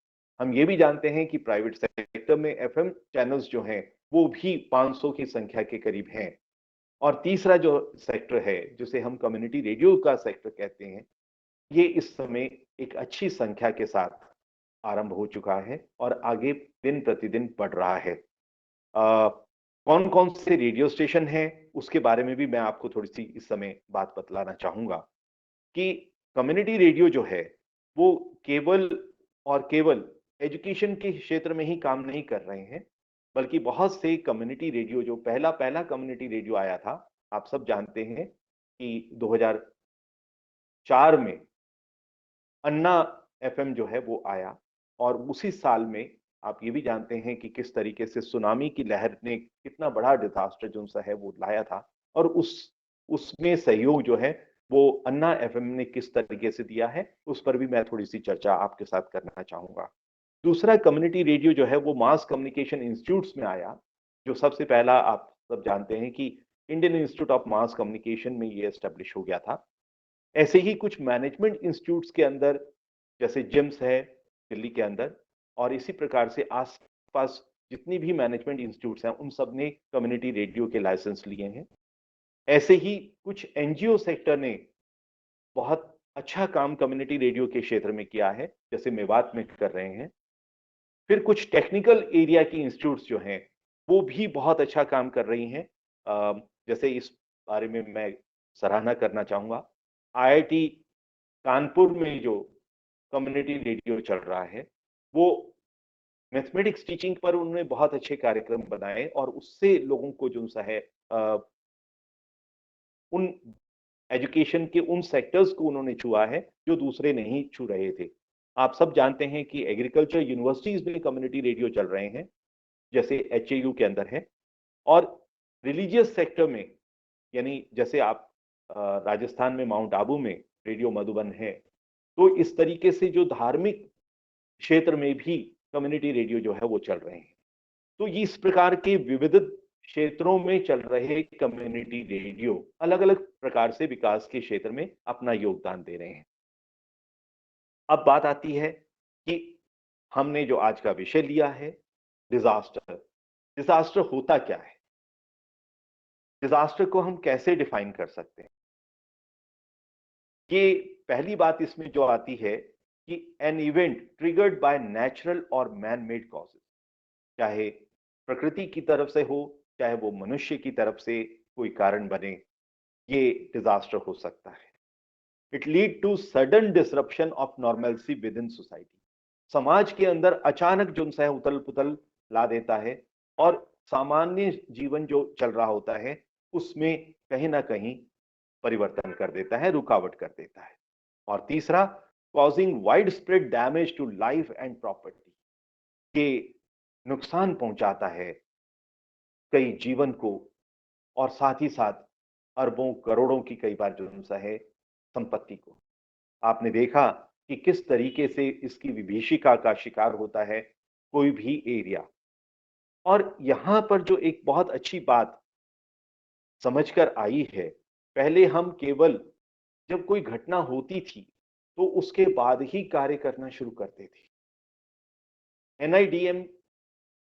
हम ये भी जानते हैं कि प्राइवेट सेक्टर में एफएम चैनल्स जो हैं वो भी 500 की संख्या के करीब हैं। और तीसरा जो सेक्टर है, जिसे हम कम्युनिटी रेडियो का सेक्टर कहते हैं, ये इस समय एक अच्छी संख्या के साथ आरंभ हो चुका है और आगे दिन प्रतिदिन बढ़ रहा है। कौन कौन से रेडियो स्टेशन हैं उसके बारे में भी मैं आपको थोड़ी सी इस समय बात बतलाना चाहूंगा कि कम्युनिटी रेडियो जो है वो केवल और केवल एजुकेशन के क्षेत्र में ही काम नहीं कर रहे हैं, बल्कि बहुत से कम्युनिटी रेडियो, जो पहला कम्युनिटी रेडियो आया था, आप सब जानते हैं कि 2004 में अन्ना एफएम जो है वो आया, और उसी साल में आप ये भी जानते हैं कि किस तरीके से सुनामी की लहर ने कितना बड़ा डिजास्टर जो सा है वो लाया था, और उसमें सहयोग जो है वो अन्ना एफएम ने किस तरीके से दिया है, उस पर भी मैं थोड़ी सी चर्चा आपके साथ करना चाहूंगा। दूसरा कम्युनिटी रेडियो जो है वो मास कम्युनिकेशन इंस्टीट्यूट्स में आया, जो सबसे पहला आप सब जानते हैं कि Indian institute of mass communication में ये एस्टेब्लिश हो गया था। ऐसे ही कुछ मैनेजमेंट इंस्टीट्यूट्स के अंदर, जैसे जिम्स है दिल्ली के अंदर, और इसी प्रकार से आसपास जितनी भी मैनेजमेंट इंस्टीट्यूट्स हैं उन सब ने कम्युनिटी रेडियो के लाइसेंस लिए हैं। ऐसे ही कुछ एनजीओ सेक्टर ने बहुत अच्छा काम कम्युनिटी रेडियो के क्षेत्र में किया है, जैसे मेवात में कर रहे हैं। फिर कुछ टेक्निकल एरिया की इंस्टीट्यूट्स जो हैं वो भी बहुत अच्छा काम कर रही हैं। जैसे इस बारे में मैं सराहना करना चाहूंगा, आईआईटी कानपुर में जो कम्युनिटी रेडियो चल रहा है वो मैथमेटिक्स टीचिंग पर उन्होंने बहुत अच्छे कार्यक्रम बनाए, और उससे लोगों को जो सा है उन एजुकेशन के उन सेक्टर्स को उन्होंने छुआ है जो दूसरे नहीं छू रहे थे। आप सब जानते हैं कि एग्रीकल्चर यूनिवर्सिटीज में कम्युनिटी रेडियो चल रहे हैं, जैसे एचएयू के अंदर है, और रिलीजियस सेक्टर में, यानी जैसे आप राजस्थान में माउंट आबू में रेडियो मधुबन है, तो इस तरीके से जो धार्मिक क्षेत्र में भी कम्युनिटी रेडियो जो है वो चल रहे हैं। तो इस प्रकार के विविध क्षेत्रों में चल रहे कम्युनिटी रेडियो अलग अलग प्रकार से विकास के क्षेत्र में अपना योगदान दे रहे हैं। अब बात आती है कि हमने जो आज का विषय लिया है, डिजास्टर। डिजास्टर होता क्या है, डिजास्टर को हम कैसे डिफाइन कर सकते हैं? ये पहली बात इसमें जो आती है कि an event triggered by natural और मैन मेड कॉजेज, चाहे प्रकृति की तरफ से हो, चाहे वो मनुष्य की तरफ से कोई कारण बने, ये डिजास्टर हो सकता है। It lead to sudden disruption of normalcy within society. समाज के अंदर अचानक जो है उथल पुथल ला देता है, और सामान्य जीवन जो चल रहा होता है उसमें कहीं ना कहीं परिवर्तन कर देता है, रुकावट कर देता है। और तीसरा, causing widespread damage to life and property, के नुकसान पहुंचाता है कई जीवन को, और साथ ही साथ अरबों करोड़ों की कई बार जो सा है संपत्ति को। आपने देखा कि किस तरीके से इसकी विभीषिका का शिकार होता है कोई भी एरिया। और यहां पर जो एक बहुत अच्छी बात समझकर आई है, पहले हम केवल जब कोई घटना होती थी तो उसके बाद ही कार्य करना शुरू करते थे। एनआईडीएम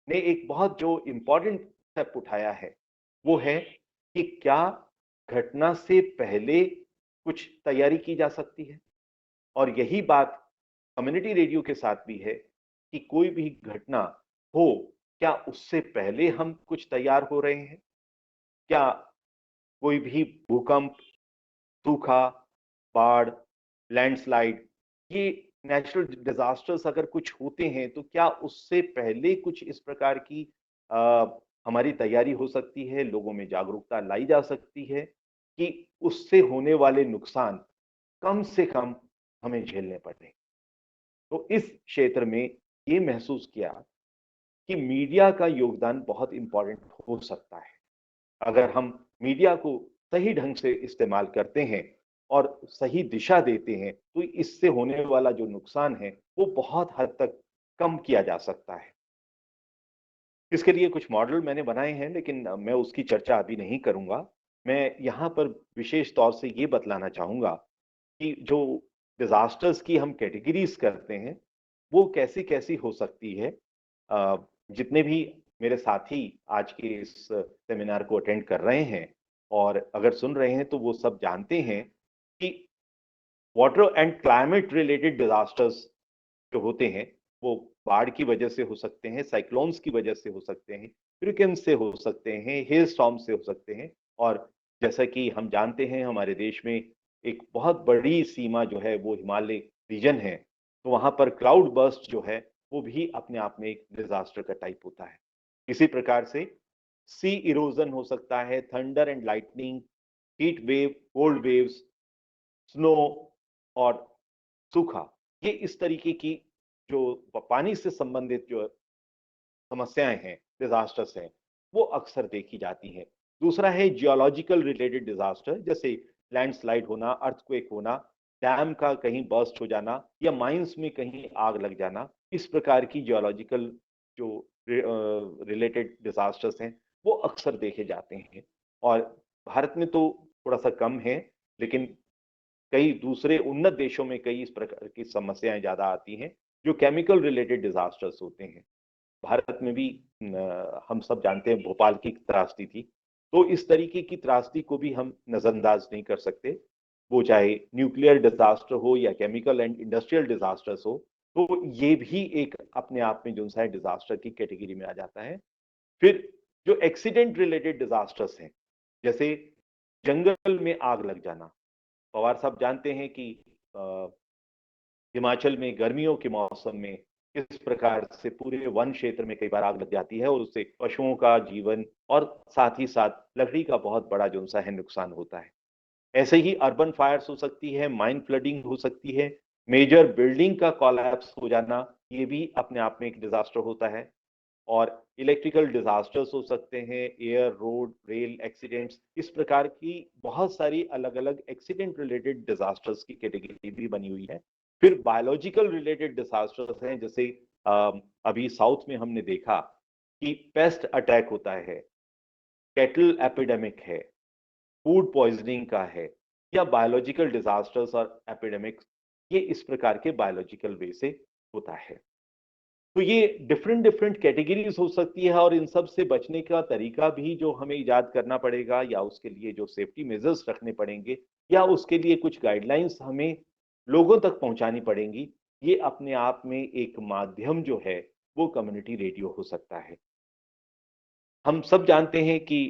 ने एक बहुत जो इंपॉर्टेंट स्टेप उठाया है वो है कि क्या घटना से पहले कुछ तैयारी की जा सकती है। और यही बात कम्युनिटी रेडियो के साथ भी है कि कोई भी घटना हो, क्या उससे पहले हम कुछ तैयार हो रहे हैं? क्या कोई भी भूकंप, सूखा, बाढ़, लैंडस्लाइड, ये नेचुरल डिजास्टर्स अगर कुछ होते हैं तो क्या उससे पहले कुछ इस प्रकार की हमारी तैयारी हो सकती है, लोगों में जागरूकता लाई जा सकती है कि उससे होने वाले नुकसान कम से कम हमें झेलने पड़े। तो इस क्षेत्र में ये महसूस किया कि मीडिया का योगदान बहुत इंपॉर्टेंट हो सकता है। अगर हम मीडिया को सही ढंग से इस्तेमाल करते हैं और सही दिशा देते हैं तो इससे होने वाला जो नुकसान है वो बहुत हद तक कम किया जा सकता है। इसके लिए कुछ मॉडल मैंने बनाए हैं, लेकिन मैं उसकी चर्चा अभी नहीं करूंगा। मैं यहाँ पर विशेष तौर से ये बतलाना चाहूंगा कि जो डिजास्टर्स की हम कैटेगरीज करते हैं वो कैसी कैसी हो सकती है। जितने भी मेरे साथी आज के इस सेमिनार को अटेंड कर रहे हैं और अगर सुन रहे हैं तो वो सब जानते हैं कि water and climate related disasters जो होते हैं वो बाढ़ की वजह से हो सकते हैं, साइक्लोन्स की वजह से हो सकते हैं, हरिकेन से हो सकते हैं, हेल स्टॉर्म से हो सकते हैं। और जैसा कि हम जानते हैं हमारे देश में एक बहुत बड़ी सीमा जो है वो हिमालय रीजन है, तो वहां पर क्लाउड बर्स्ट जो है वो भी अपने आप में एक डिजास्टर का टाइप होता है। इसी प्रकार से सी इरोजन हो सकता है, thunder and lightning, heat wave, cold waves, snow और सूखा, ये इस तरीके की जो पानी से संबंधित जो समस्याएं हैं, डिजास्टर्स हैं, वो अक्सर देखी जाती हैं। दूसरा है जियोलॉजिकल रिलेटेड डिजास्टर, जैसे लैंडस्लाइड होना, अर्थक्वेक होना, डैम का कहीं बर्स्ट हो जाना या माइंस में कहीं आग लग जाना। इस प्रकार की जियोलॉजिकल जो रिलेटेड डिजास्टर्स हैं वो अक्सर देखे जाते हैं, और भारत में तो थोड़ा सा कम है, लेकिन कई दूसरे उन्नत देशों में कई इस प्रकार की समस्याएं ज्यादा आती हैं जो केमिकल रिलेटेड डिजास्टर्स होते हैं। भारत में भी हम सब जानते हैं भोपाल की त्रासदी थी, तो इस तरीके की त्रासदी को भी हम नजरअंदाज नहीं कर सकते, वो चाहे न्यूक्लियर डिजास्टर हो या केमिकल एंड इंडस्ट्रियल डिजास्टर्स हो, तो ये भी एक अपने आप में जो है डिजास्टर की कैटेगरी में आ जाता है। फिर जो एक्सीडेंट रिलेटेड डिजास्टर्स हैं, जैसे जंगल में आग लग जाना। पवार साहब जानते हैं कि हिमाचल में गर्मियों के मौसम में किस प्रकार से पूरे वन क्षेत्र में कई बार आग लग जाती है और उससे पशुओं का जीवन और साथ ही साथ लकड़ी का बहुत बड़ा जो सा है नुकसान होता है। ऐसे ही अर्बन फायर्स हो सकती है, माइन फ्लडिंग हो सकती है, मेजर बिल्डिंग का कोलैप्स हो जाना, ये भी अपने आप में एक डिजास्टर होता है। और इलेक्ट्रिकल डिजास्टर्स हो सकते हैं, एयर, रोड, रेल एक्सीडेंट्स, इस प्रकार की बहुत सारी अलग अलग एक्सीडेंट रिलेटेड डिजास्टर्स की कैटेगरी भी बनी हुई है। फिर बायोलॉजिकल रिलेटेड डिजास्टर्स हैं, जैसे अभी साउथ में हमने देखा कि पेस्ट अटैक होता है, कैटल एपिडेमिक है, फूड पॉइजनिंग का है, या बायोलॉजिकल डिजास्टर्स और एपिडेमिक्स, ये इस प्रकार के बायोलॉजिकल वे से होता है। तो ये डिफरेंट डिफरेंट कैटेगरीज हो सकती है, और इन सब से बचने का तरीका भी जो हमें इजाद करना पड़ेगा, या उसके लिए जो सेफ्टी मेजर्स रखने पड़ेंगे, या उसके लिए कुछ गाइडलाइंस हमें लोगों तक पहुंचानी पड़ेंगी, ये अपने आप में एक माध्यम जो है वो कम्युनिटी रेडियो हो सकता है। हम सब जानते हैं कि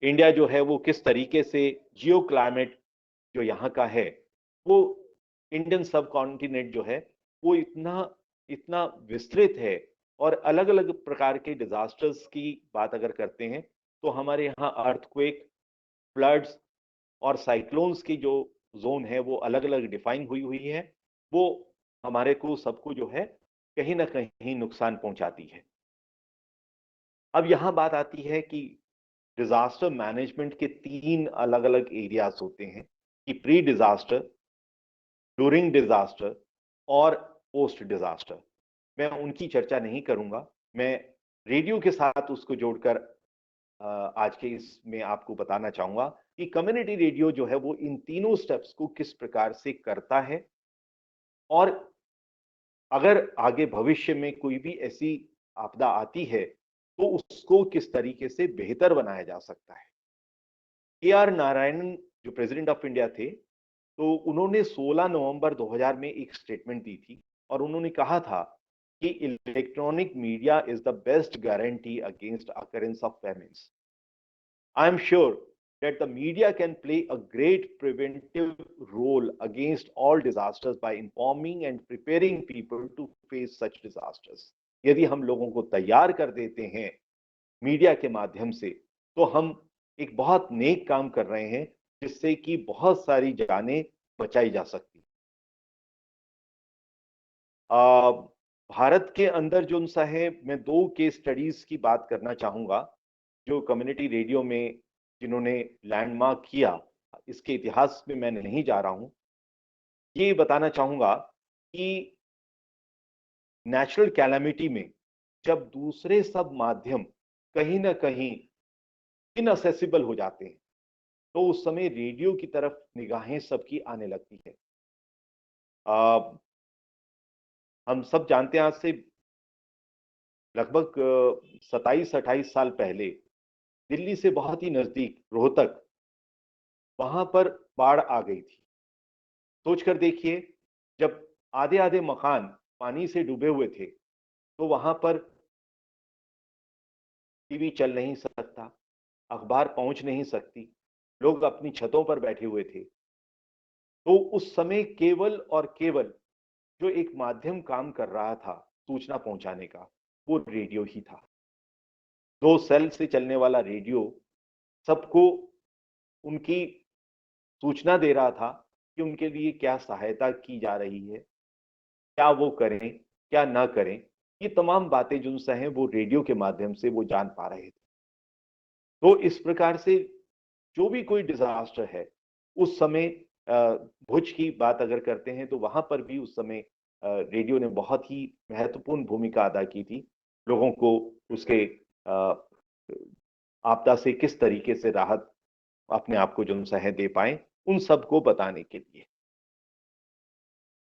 इंडिया जो है वो किस तरीके से जियो क्लाइमेट जो यहाँ का है, वो इंडियन सब कॉन्टिनेंट जो है वो इतना इतना विस्तृत है, और अलग अलग प्रकार के डिजास्टर्स की बात अगर करते हैं तो हमारे यहाँ अर्थक्वेक, फ्लड्स और साइक्लोन्स की जो जोन है वो अलग अलग डिफाइन हुई हुई है। वो हमारे को सबको जो है कहीं ना कहीं नुकसान पहुंचाती है। अब यहाँ बात आती है कि डिजास्टर मैनेजमेंट के 3 अलग अलग एरियाज होते हैं, कि प्री डिजास्टर, ड्यूरिंग डिजास्टर और पोस्ट डिजास्टर। मैं उनकी चर्चा नहीं करूंगा, मैं रेडियो के साथ उसको जोड़कर आज के इसमें आपको बताना चाहूंगा कि कम्युनिटी रेडियो जो है वो इन तीनों स्टेप्स को किस प्रकार से करता है, और अगर आगे भविष्य में कोई भी ऐसी आपदा आती है तो उसको किस तरीके से बेहतर बनाया जा सकता है। AR नारायणन जो प्रेसिडेंट ऑफ इंडिया थे, तो उन्होंने 16 नवंबर 2000 में एक स्टेटमेंट दी थी, और उन्होंने कहा था कि electronic media is the best guarantee against occurrence of famines. I am sure that the media can play a great preventive role against all disasters by informing and preparing people to face such disasters. यदि हम लोगों को तैयार कर देते हैं media के माध्यम से, तो हम एक बहुत नेक काम कर रहे हैं, जिससे कि बहुत सारी जानें बचाई जा सकती। भारत के अंदर जो सा है, मैं 2 केस स्टडीज की बात करना चाहूंगा जो कम्युनिटी रेडियो में जिन्होंने लैंडमार्क किया। इसके इतिहास में मैं नहीं जा रहा हूं, ये बताना चाहूंगा कि नेचुरल कैलामिटी में जब दूसरे सब माध्यम कहीं ना कहीं इनअसेसिबल हो जाते हैं, तो उस समय रेडियो की तरफ निगाहें सबकी आने लगती है। हम सब जानते हैं, आज से लगभग 27-28 साल पहले दिल्ली से बहुत ही नजदीक रोहतक, वहां पर बाढ़ आ गई थी। सोचकर देखिए, जब आधे आधे मकान पानी से डूबे हुए थे, तो वहां पर टीवी चल नहीं सकता, अखबार पहुंच नहीं सकती, लोग अपनी छतों पर बैठे हुए थे। तो उस समय केवल और केवल जो एक माध्यम काम कर रहा था सूचना पहुंचाने का, वो रेडियो ही था। 2 सेल से चलने वाला रेडियो सबको उनकी सूचना दे रहा था कि उनके लिए क्या सहायता की जा रही है, क्या वो करें, क्या ना करें, ये तमाम बातें जो हैं वो रेडियो के माध्यम से वो जान पा रहे थे। तो इस प्रकार से जो भी कोई डिजास्टर है, उस समय भुज की बात अगर करते हैं तो वहां पर भी उस समय रेडियो ने बहुत ही महत्वपूर्ण भूमिका अदा की थी, लोगों को उसके आपदा से किस तरीके से राहत अपने आप को जो है दे पाए, उन सबको बताने के लिए।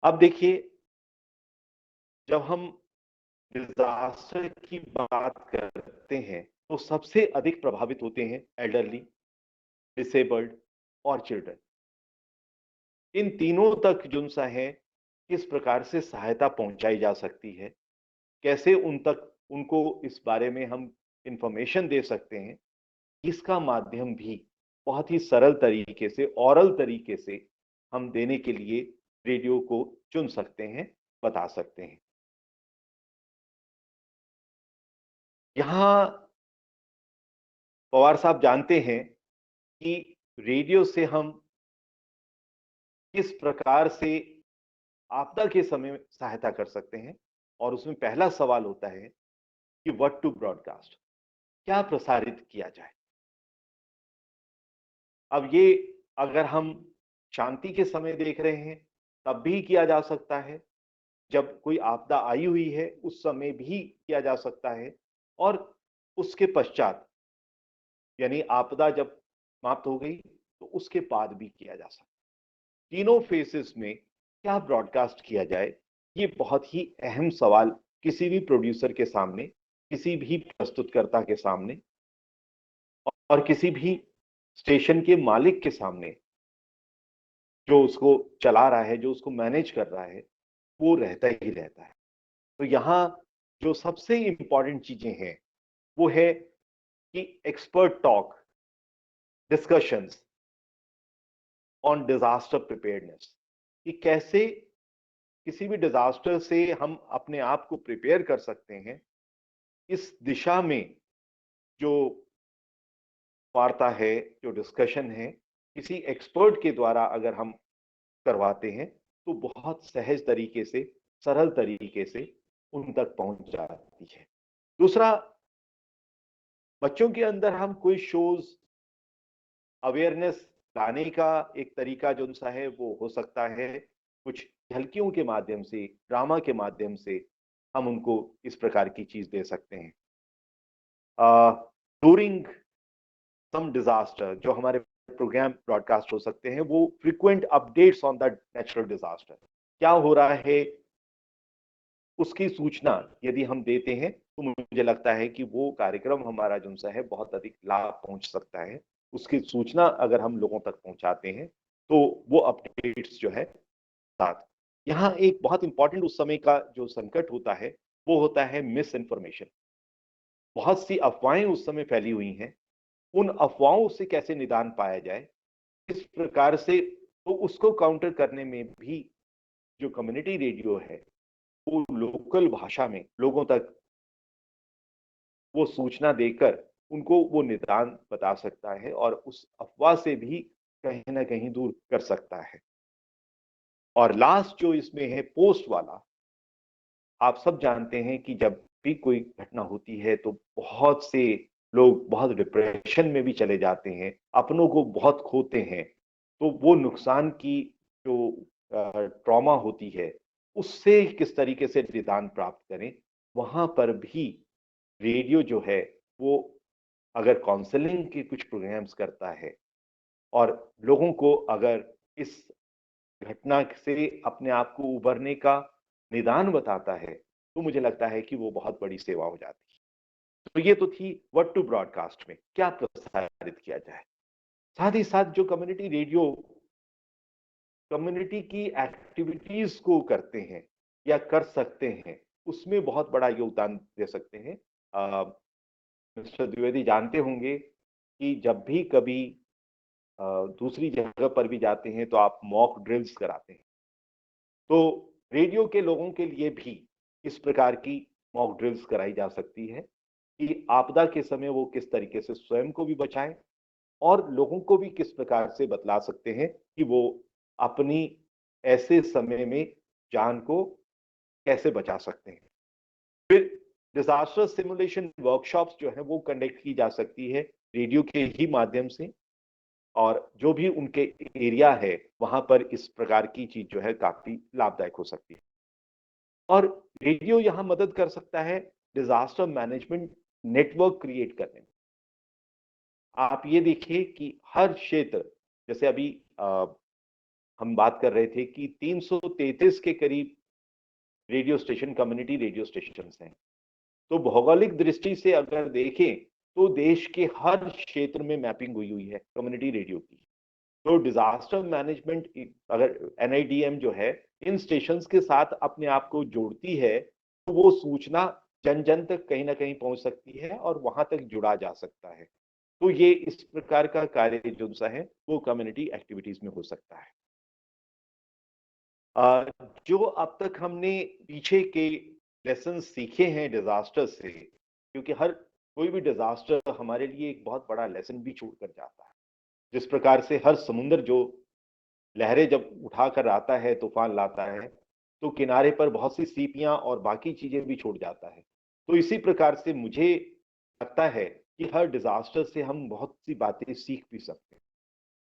अब देखिए, जब हम डिजास्टर की बात करते हैं तो सबसे अधिक प्रभावित होते हैं एल्डरली, डिसेबल्ड और चिल्ड्रन। इन तीनों तक जो सा है किस प्रकार से सहायता पहुंचाई जा सकती है, कैसे उन तक उनको इस बारे में हम इंफॉर्मेशन दे सकते हैं, इसका माध्यम भी बहुत ही सरल तरीके से, ओरल तरीके से हम देने के लिए रेडियो को चुन सकते हैं, बता सकते हैं। यहाँ पवार साहब जानते हैं कि रेडियो से हम किस प्रकार से आपदा के समय सहायता कर सकते हैं, और उसमें पहला सवाल होता है कि व्हाट टू ब्रॉडकास्ट, क्या प्रसारित किया जाए। अब ये अगर हम शांति के समय देख रहे हैं तब भी किया जा सकता है, जब कोई आपदा आई हुई है उस समय भी किया जा सकता है, और उसके पश्चात यानी आपदा जब समाप्त हो गई तो उसके बाद भी किया जा सकता है। तीनों फेसेस में क्या ब्रॉडकास्ट किया जाए, ये बहुत ही अहम सवाल किसी भी प्रोड्यूसर के सामने, किसी भी प्रस्तुतकर्ता के सामने और किसी भी स्टेशन के मालिक के सामने, जो उसको चला रहा है, जो उसको मैनेज कर रहा है, वो रहता ही रहता है। तो यहाँ जो सबसे इंपॉर्टेंट चीजें हैं वो है कि expert talk, discussions on disaster preparedness, कि कैसे किसी भी डिजास्टर से हम अपने आप को प्रिपेयर कर सकते हैं। इस दिशा में जो वार्ता है, जो डिस्कशन है, किसी एक्सपर्ट के द्वारा अगर हम करवाते हैं तो बहुत सहज तरीके से, सरल तरीके से उन तक पहुंच जाती है। दूसरा, बच्चों के अंदर हम कोई शोज, अवेयरनेस लाने का एक तरीका जो सा है वो हो सकता है कुछ झलकियों के माध्यम से, ड्रामा के माध्यम से हम उनको इस प्रकार की चीज दे सकते हैं। ड्यूरिंग सम डिजास्टर जो हमारे प्रोग्राम ब्रॉडकास्ट हो सकते हैं, वो frequent updates on the natural disaster, क्या हो रहा है उसकी सूचना यदि हम देते हैं तो मुझे लगता है कि वो कार्यक्रम हमारा जो सा है बहुत अधिक लाभ पहुंच सकता है। उसकी सूचना अगर हम लोगों तक पहुंचाते हैं तो वो अपडेट्स जो है साथ। यहाँ एक बहुत इंपॉर्टेंट उस समय का जो संकट होता है वो होता है मिस इन्फॉर्मेशन। बहुत सी अफवाहें उस समय फैली हुई हैं, उन अफवाहों से कैसे निदान पाया जाए, इस प्रकार से तो उसको काउंटर करने में भी जो कम्युनिटी रेडियो है वो लोकल भाषा में लोगों तक वो सूचना देकर उनको वो निदान बता सकता है और उस अफवाह से भी कहीं ना कहीं दूर कर सकता है। और लास्ट जो इसमें है पोस्ट वाला, आप सब जानते हैं कि जब भी कोई घटना होती है तो बहुत से लोग बहुत डिप्रेशन में भी चले जाते हैं, अपनों को बहुत खोते हैं। तो वो नुकसान की जो ट्रॉमा होती है उससे किस तरीके से निदान प्राप्त करें, वहां पर भी रेडियो जो है वो अगर काउंसलिंग के कुछ प्रोग्राम्स करता है और लोगों को अगर इस घटना से अपने आप को उभरने का निदान बताता है तो मुझे लगता है कि वो बहुत बड़ी सेवा हो जाती है। तो ये तो थी व्हाट टू ब्रॉडकास्ट में क्या प्रसारित किया जाए। साथ ही साथ जो कम्युनिटी रेडियो कम्युनिटी की एक्टिविटीज को करते हैं या कर सकते हैं, उसमें बहुत बड़ा योगदान दे सकते हैं। मिस्टर द्विवेदी जानते होंगे कि जब भी कभी दूसरी जगह पर भी जाते हैं तो आप मॉक ड्रिल्स कराते हैं। तो रेडियो के लोगों के लिए भी इस प्रकार की मॉक ड्रिल्स कराई जा सकती है कि आपदा के समय वो किस तरीके से स्वयं को भी बचाएं और लोगों को भी किस प्रकार से बतला सकते हैं कि वो अपनी ऐसे समय में जान को कैसे बचा सकते हैं। फिर डिजास्टर सिमुलेशन वर्कशॉप्स जो है वो कंडक्ट की जा सकती है रेडियो के ही माध्यम से, और जो भी उनके एरिया है वहां पर इस प्रकार की चीज जो है काफी लाभदायक हो सकती है। और रेडियो यहाँ मदद कर सकता है डिजास्टर मैनेजमेंट नेटवर्क क्रिएट करने में। आप ये देखिए कि हर क्षेत्र, जैसे अभी हम बात कर रहे थे कि 333 के करीब radio station, community radio station हैं। तो भौगोलिक दृष्टि से अगर देखें तो देश के हर क्षेत्र में मैपिंग हुई है कम्युनिटी रेडियो की। तो डिजास्टर मैनेजमेंट अगर एनआईडीएम जो है इन स्टेशंस के साथ अपने आप को जोड़ती है तो वो सूचना जन जन तक कहीं ना कहीं पहुंच सकती है और वहां तक जुड़ा जा सकता है। तो ये इस प्रकार का कार्य जो सा है वो कम्युनिटी एक्टिविटीज में हो सकता है। जो अब तक हमने पीछे के लेसन सीखे हैं डिजास्टर से, क्योंकि हर कोई भी डिजास्टर हमारे लिए एक बहुत बड़ा लेसन भी छोड़कर जाता है। जिस प्रकार से हर समुद्र जो लहरें जब उठाकर आता है, तूफान लाता है, तो किनारे पर बहुत सी सीपियां और बाकी चीजें भी छोड़ जाता है। तो इसी प्रकार से मुझे लगता है कि हर डिजास्टर से हम बहुत सी बातें सीख भी सकते हैं।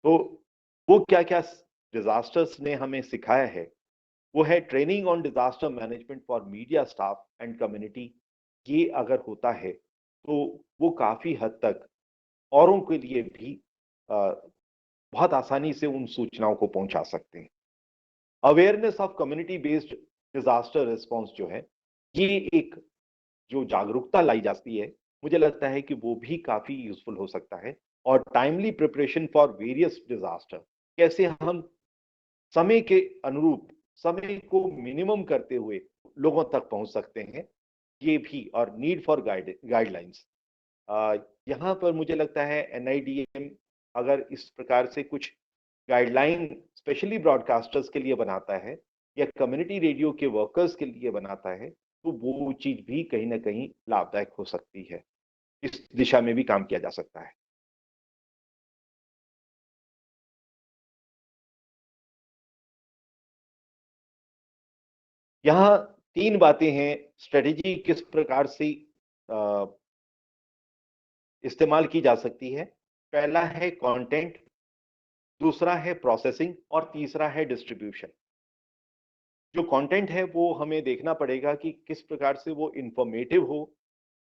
तो वो क्या क्या डिजास्टर्स ने हमें सिखाया है, वो है training on disaster management for media staff and community. ये अगर होता है तो वो काफी हद तक औरों के लिए भी बहुत आसानी से उन सूचनाओं को पहुंचा सकते हैं। Awareness of community based disaster response जो है, ये एक जो जागरूकता लाई जाती है, मुझे लगता है कि वो भी काफी यूजफुल हो सकता है। और timely preparation for various disaster, कैसे हम समय के अनुरूप समय को मिनिमम करते हुए लोगों तक पहुंच सकते हैं, ये भी। और नीड फॉर गाइडलाइंस, यहाँ पर मुझे लगता है एनआईडीएम अगर इस प्रकार से कुछ गाइडलाइन स्पेशली ब्रॉडकास्टर्स के लिए बनाता है या कम्युनिटी रेडियो के वर्कर्स के लिए बनाता है, तो वो चीज भी कहीं ना कहीं लाभदायक हो सकती है। इस दिशा में भी काम किया जा सकता है। यहाँ 3 बातें हैं स्ट्रेटेजी किस प्रकार से इस्तेमाल की जा सकती है। पहला है कंटेंट, दूसरा है प्रोसेसिंग और तीसरा है डिस्ट्रीब्यूशन। जो कंटेंट है वो हमें देखना पड़ेगा कि किस प्रकार से वो इंफॉर्मेटिव हो,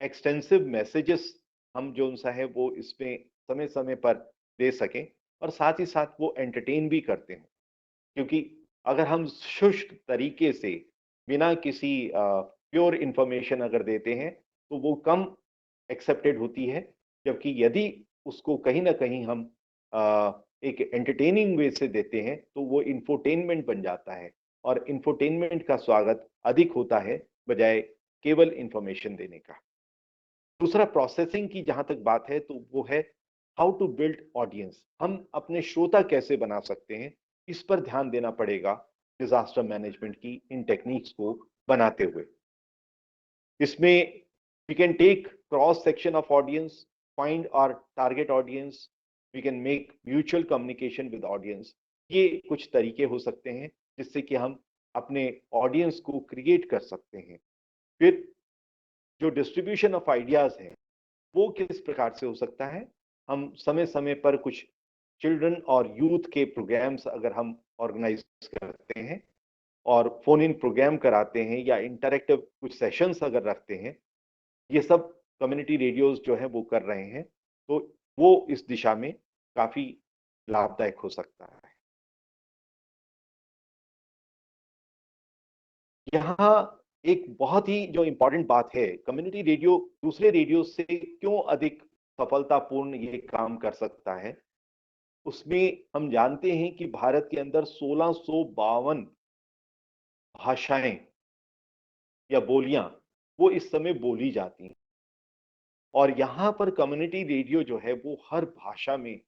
एक्सटेंसिव मैसेजेस हम जो सा है वो इसमें समय समय पर दे सकें, और साथ ही साथ वो एंटरटेन भी करते हैं। क्योंकि अगर हम शुष्क तरीके से बिना किसी प्योर इंफॉर्मेशन अगर देते हैं तो वो कम एक्सेप्टेड होती है, जबकि यदि उसको कहीं ना कहीं हम एक एंटरटेनिंग वे से देते हैं तो वो इंफोटेनमेंट बन जाता है, और इंफोटेनमेंट का स्वागत अधिक होता है बजाय केवल इंफॉर्मेशन देने का। दूसरा प्रोसेसिंग की जहां तक बात है तो वो है हाउ टू बिल्ड ऑडियंस, हम अपने श्रोता कैसे बना सकते हैं, इस पर ध्यान देना पड़ेगा डिजास्टर मैनेजमेंट की इन टेक्निक्स को बनाते हुए। इसमें we can take cross section of audience, find our target audience, we can make mutual communication with audience। ये कुछ तरीके हो सकते हैं जिससे कि हम अपने ऑडियंस को क्रिएट कर सकते हैं। फिर जो डिस्ट्रीब्यूशन ऑफ आइडियाज है वो किस प्रकार से हो सकता है, हम समय समय पर कुछ चिल्ड्रन और यूथ के प्रोग्राम्स अगर हम ऑर्गेनाइज करते हैं और फोन इन प्रोग्राम कराते हैं या इंटरेक्टिव कुछ सेशंस अगर रखते हैं, ये सब कम्युनिटी रेडियोज जो है वो कर रहे हैं, तो वो इस दिशा में काफी लाभदायक हो सकता है। यहाँ एक बहुत ही जो इम्पोर्टेंट बात है, कम्युनिटी रेडियो दूसरे रेडियो से क्यों अधिक सफलतापूर्ण ये काम कर सकता है, उसमें हम जानते हैं कि भारत के अंदर 1652 भाषाएं या बोलियां वो इस समय बोली जाती हैं, और यहाँ पर कम्युनिटी रेडियो जो है वो हर भाषा में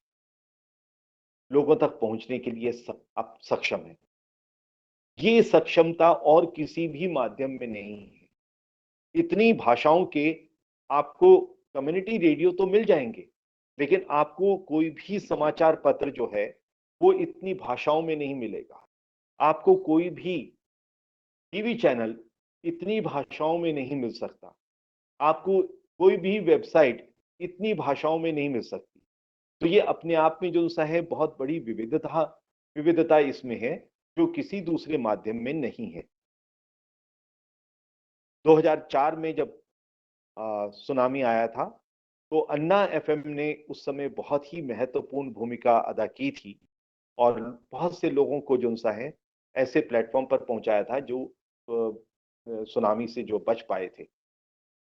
लोगों तक पहुंचने के लिए अब सक्षम है। ये सक्षमता और किसी भी माध्यम में नहीं है। इतनी भाषाओं के आपको कम्युनिटी रेडियो तो मिल जाएंगे, लेकिन आपको कोई भी समाचार पत्र जो है वो इतनी भाषाओं में नहीं मिलेगा। आपको कोई भी टीवी चैनल इतनी भाषाओं में नहीं मिल सकता। आपको कोई भी वेबसाइट इतनी भाषाओं में नहीं मिल सकती। तो ये अपने आप में जो सा है बहुत बड़ी विविधता इसमें है, जो किसी दूसरे माध्यम में नहीं है। 2004 में जब सुनामी आया था, तो अन्ना एफएम ने उस समय बहुत ही महत्वपूर्ण भूमिका अदा की थी और बहुत से लोगों को जो सा है ऐसे प्लेटफॉर्म पर पहुंचाया था जो सुनामी से जो बच पाए थे।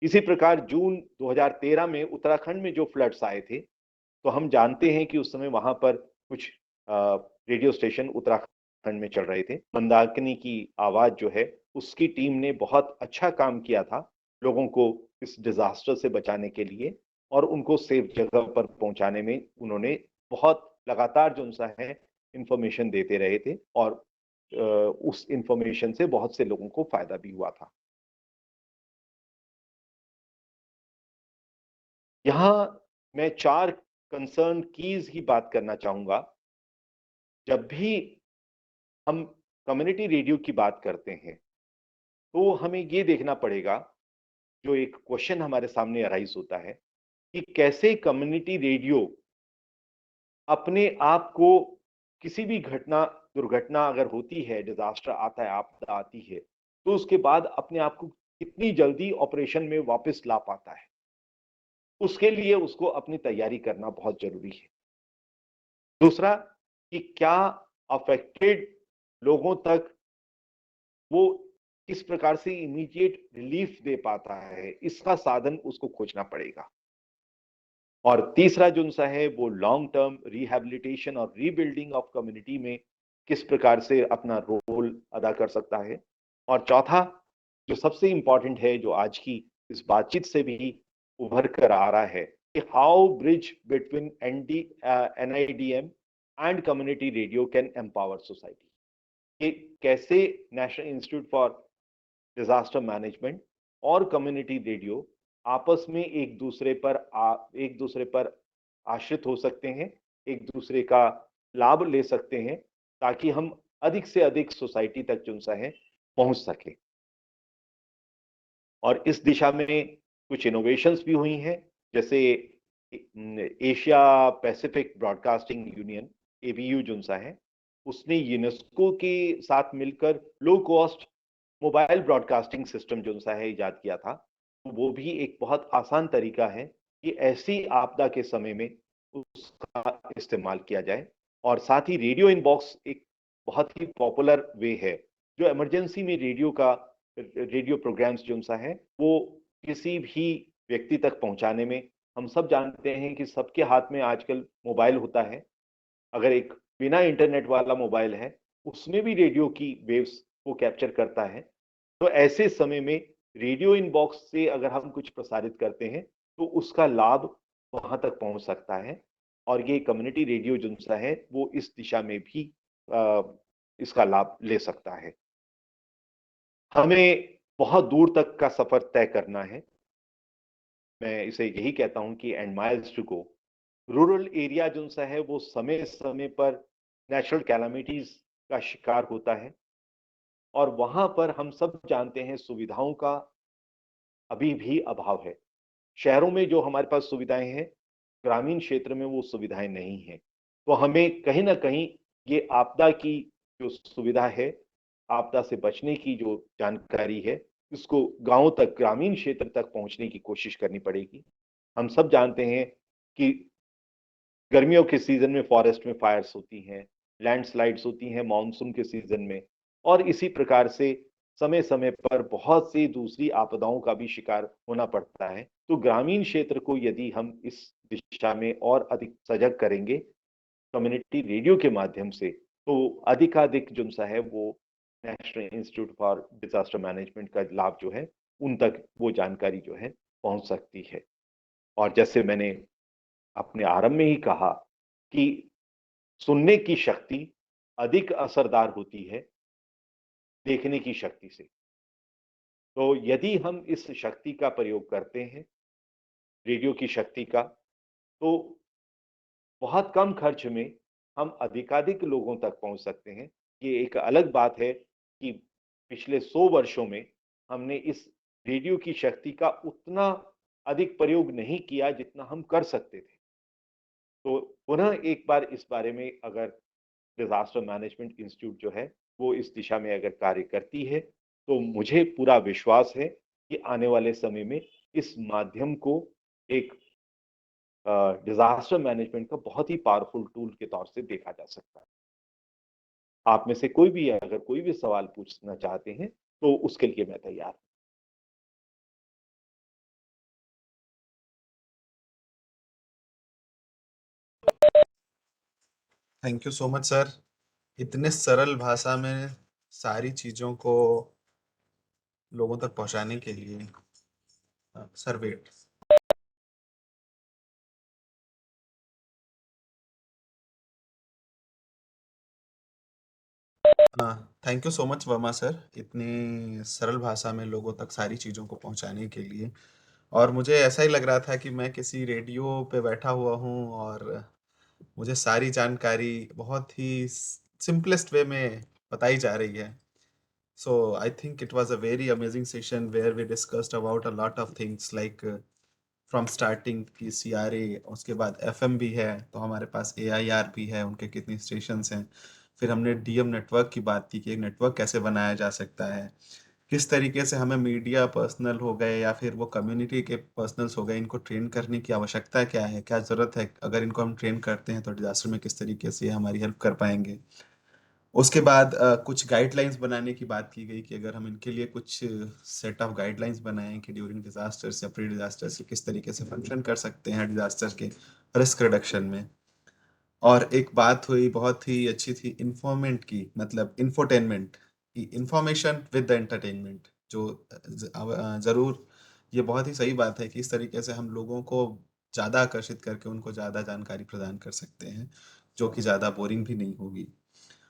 इसी प्रकार जून 2013 में उत्तराखंड में जो फ्लड्स आए थे, तो हम जानते हैं कि उस समय वहां पर कुछ रेडियो स्टेशन उत्तराखंड में चल रहे थे। मंदाकिनी की आवाज जो है, उसकी टीम ने बहुत अच्छा काम किया था लोगों को इस डिजास्टर से बचाने के लिए, और उनको सेफ जगह पर पहुंचाने में उन्होंने बहुत लगातार जो सा है इंफॉर्मेशन देते रहे थे, और उस इंफॉर्मेशन से बहुत से लोगों को फायदा भी हुआ था। यहाँ मैं 4 कंसर्न कीज की बात करना चाहूंगा। जब भी हम कम्युनिटी रेडियो की बात करते हैं, तो हमें ये देखना पड़ेगा, जो एक क्वेश्चन हमारे सामने अराइज होता है, कि कैसे कम्युनिटी रेडियो अपने आप को किसी भी दुर्घटना अगर होती है, डिजास्टर आता है, आपदा आती है, तो उसके बाद अपने आप को कितनी जल्दी ऑपरेशन में वापस ला पाता है। उसके लिए उसको अपनी तैयारी करना बहुत जरूरी है। दूसरा, कि क्या अफेक्टेड लोगों तक वो किस प्रकार से इमीडिएट रिलीफ दे पाता है, इसका साधन उसको खोजना पड़ेगा। और तीसरा जो सा है वो लॉन्ग टर्म रिहैबिलिटेशन और रीबिल्डिंग ऑफ कम्युनिटी में किस प्रकार से अपना रोल अदा कर सकता है। और चौथा, जो सबसे इंपॉर्टेंट है, जो आज की इस बातचीत से भी उभर कर आ रहा है, कि how bridge between NIDM and community radio can empower society. कि कैसे national institute for disaster management और कम्युनिटी रेडियो आपस में एक दूसरे पर आश्रित हो सकते हैं, एक दूसरे का लाभ ले सकते हैं, ताकि हम अधिक से अधिक सोसाइटी तक जो सा है पहुंच सके। और इस दिशा में कुछ इनोवेशंस भी हुई हैं, जैसे Asia Pacific broadcasting union ABU जो सा है, उसने यूनेस्को के साथ मिलकर low cost mobile broadcasting system जो सा है इजाद किया था। तो वो भी एक बहुत आसान तरीका है कि ऐसी आपदा के समय में उसका इस्तेमाल किया जाए। और साथ ही रेडियो इनबॉक्स एक बहुत ही पॉपुलर वे है, जो इमरजेंसी में रेडियो प्रोग्राम्स जो सा है वो किसी भी व्यक्ति तक पहुंचाने में, हम सब जानते हैं कि सबके हाथ में आजकल मोबाइल होता है। अगर एक बिना इंटरनेट वाला मोबाइल है, उसमें भी रेडियो की वेव्स को कैप्चर करता है। तो ऐसे समय में रेडियो इनबॉक्स से अगर हम कुछ प्रसारित करते हैं, तो उसका लाभ वहां तक पहुंच सकता है। और ये कम्युनिटी रेडियो जो सा है वो इस दिशा में भी इसका लाभ ले सकता है। हमें बहुत दूर तक का सफर तय करना है। मैं इसे यही कहता हूं कि and miles to go. Rural area जो सा है वो समय समय पर नेचुरल कैलामिटीज का शिकार होता है, और वहां पर हम सब जानते हैं सुविधाओं का अभी भी अभाव है। शहरों में जो हमारे पास सुविधाएं हैं, ग्रामीण क्षेत्र में वो सुविधाएं नहीं हैं। तो हमें कहीं ना कहीं ये आपदा की जो सुविधा है, आपदा से बचने की जो जानकारी है, इसको गांव तक, ग्रामीण क्षेत्र तक पहुंचने की कोशिश करनी पड़ेगी। हम सब जानते हैं कि गर्मियों के सीजन में फॉरेस्ट में फायर्स होती हैं, लैंडस्लाइड्स होती हैं मानसून के सीजन में, और इसी प्रकार से समय समय पर बहुत सी दूसरी आपदाओं का भी शिकार होना पड़ता है। तो ग्रामीण क्षेत्र को यदि हम इस दिशा में और अधिक सजग करेंगे कम्युनिटी रेडियो के माध्यम से, तो अधिकाधिक जो सा है वो national institute for disaster management का लाभ जो है, उन तक वो जानकारी जो है पहुंच सकती है। और जैसे मैंने अपने आरंभ में ही कहा कि सुनने की शक्ति अधिक असरदार होती है देखने की शक्ति से। तो यदि हम इस शक्ति का प्रयोग करते हैं, रेडियो की शक्ति का, तो बहुत कम खर्च में हम अधिकाधिक लोगों तक पहुंच सकते हैं। ये एक अलग बात है कि पिछले 100 वर्षों में हमने इस रेडियो की शक्ति का उतना अधिक प्रयोग नहीं किया जितना हम कर सकते थे। तो पुनः एक बार इस बारे में अगर डिजास्टर मैनेजमेंट इंस्टीट्यूट जो है वो इस दिशा में अगर कार्य करती है तो मुझे पूरा विश्वास है कि आने वाले समय में इस माध्यम को एक डिजास्टर मैनेजमेंट का बहुत ही पावरफुल टूल के तौर से देखा जा सकता है। आप में से कोई भी अगर कोई भी सवाल पूछना चाहते हैं तो उसके लिए मैं तैयार हूं। Thank you so much sir, इतने सरल भाषा में सारी चीजों को लोगों तक पहुंचाने के लिए। Sir wait, thank you so much Verma sir, इतनी सरल भाषा में लोगों तक सारी चीज़ों को पहुंचाने के लिए। और मुझे ऐसा ही लग रहा था कि मैं किसी रेडियो पे बैठा हुआ हूँ और मुझे सारी जानकारी बहुत ही सिंपलेस्ट वे में बताई जा रही है। So I think it was a very amazing session where we discussed about a lot of things like from starting की CRA, उसके बाद FM भी है, तो हमारे पास AIR भी है, उनके कितने स्टेशंस हैं। फिर हमने DM नेटवर्क की बात की कि एक नेटवर्क कैसे बनाया जा सकता है, किस तरीके से हमें मीडिया पर्सनल हो गए या फिर वो कम्युनिटी के पर्सनल्स हो गए, इनको ट्रेन करने की आवश्यकता क्या है, क्या ज़रूरत है, अगर इनको हम ट्रेन करते हैं तो डिजास्टर में किस तरीके से ये हमारी हेल्प कर पाएंगे। उसके बाद कुछ गाइडलाइंस बनाने की बात की गई कि अगर हम इनके लिए कुछ सेट ऑफ गाइडलाइंस बनाएं कि ड्यूरिंग डिजास्टर्स या प्री डिजास्टर्स किस तरीके से फंक्शन कर सकते हैं डिजास्टर के रिस्क रिडक्शन में। और एक बात हुई बहुत ही अच्छी थी इन्फॉर्मेंट की, मतलब इंफोटेनमेंट की, इंफॉर्मेशन विद द एंटरटेनमेंट, जो ज़रूर ये बहुत ही सही बात है कि इस तरीके से हम लोगों को ज़्यादा आकर्षित करके उनको ज़्यादा जानकारी प्रदान कर सकते हैं जो कि ज़्यादा बोरिंग भी नहीं होगी।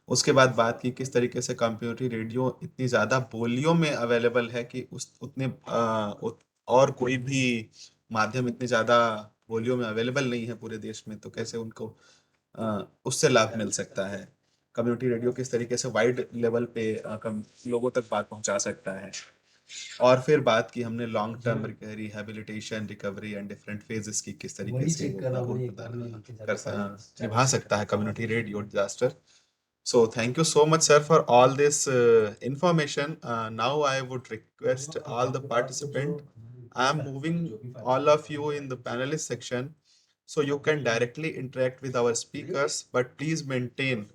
उसके बाद बात की किस तरीके से कम्युनिटी रेडियो इतनी ज़्यादा बोलियों में अवेलेबल है कि उस उतने और कोई भी माध्यम इतने ज़्यादा बोलियों में अवेलेबल नहीं है पूरे देश में, तो कैसे उनको उससे लाभ मिल सकता है। कम्युनिटी रेडियो किस तरीके से वाइड लेवल पे लोगों तक बात पहुंचा सकता है। और फिर बात की हमने long term rehabilitation, recovery and different phases की, किस तरीके से वो अपना रोल निभा सकता है community radio disaster. So thank you so much, sir, for all this information. Now I would request all the participant. I am moving all of you in the panelist section, so you can directly interact with our speakers. But please maintain